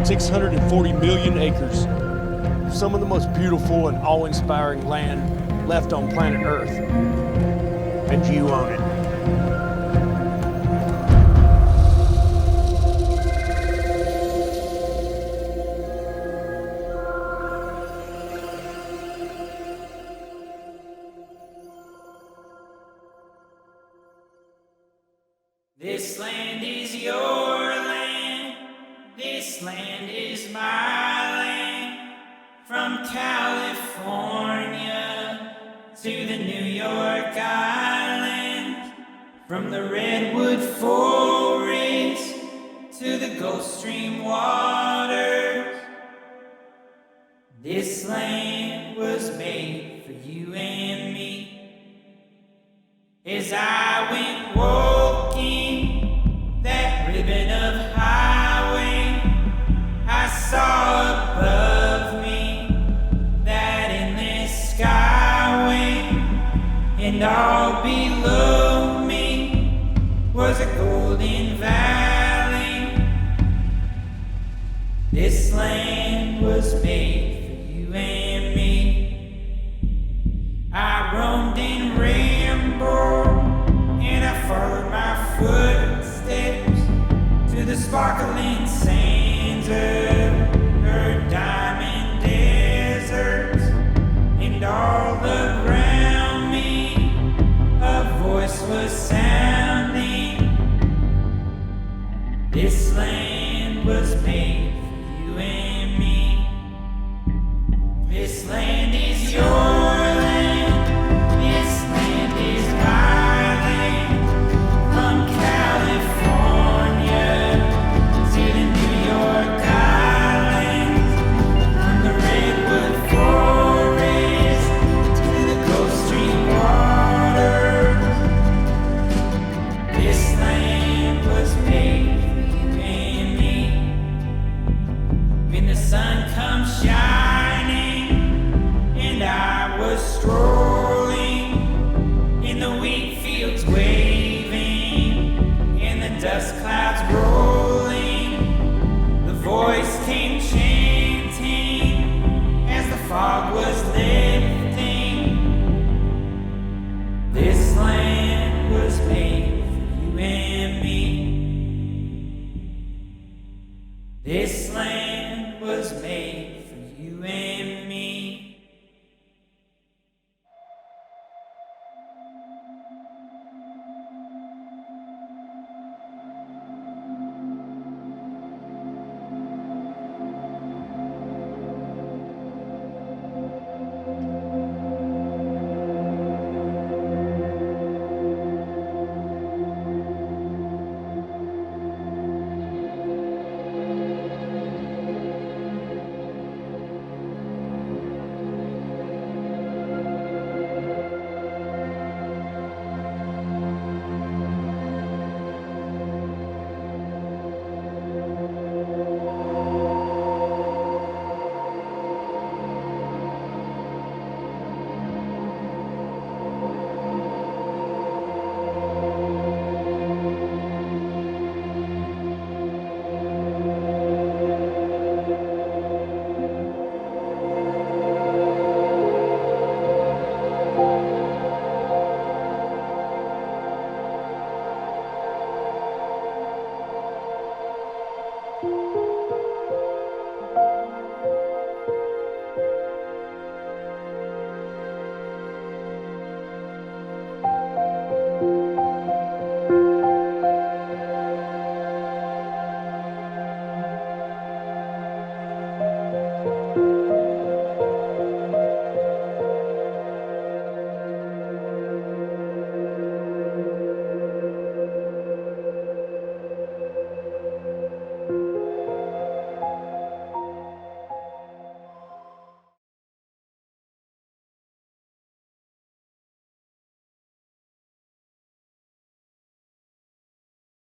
640 million acres, some of the most beautiful and awe-inspiring land left on planet Earth. And you own it. This land is your land, this land is my land, from California to the New York Island, from the Redwood Forest to the Gulf Stream waters. This land was made for you and me. As I went walking that ribbon of highway, I saw above me that endless skyway, and all below me footsteps to the sparkling sands of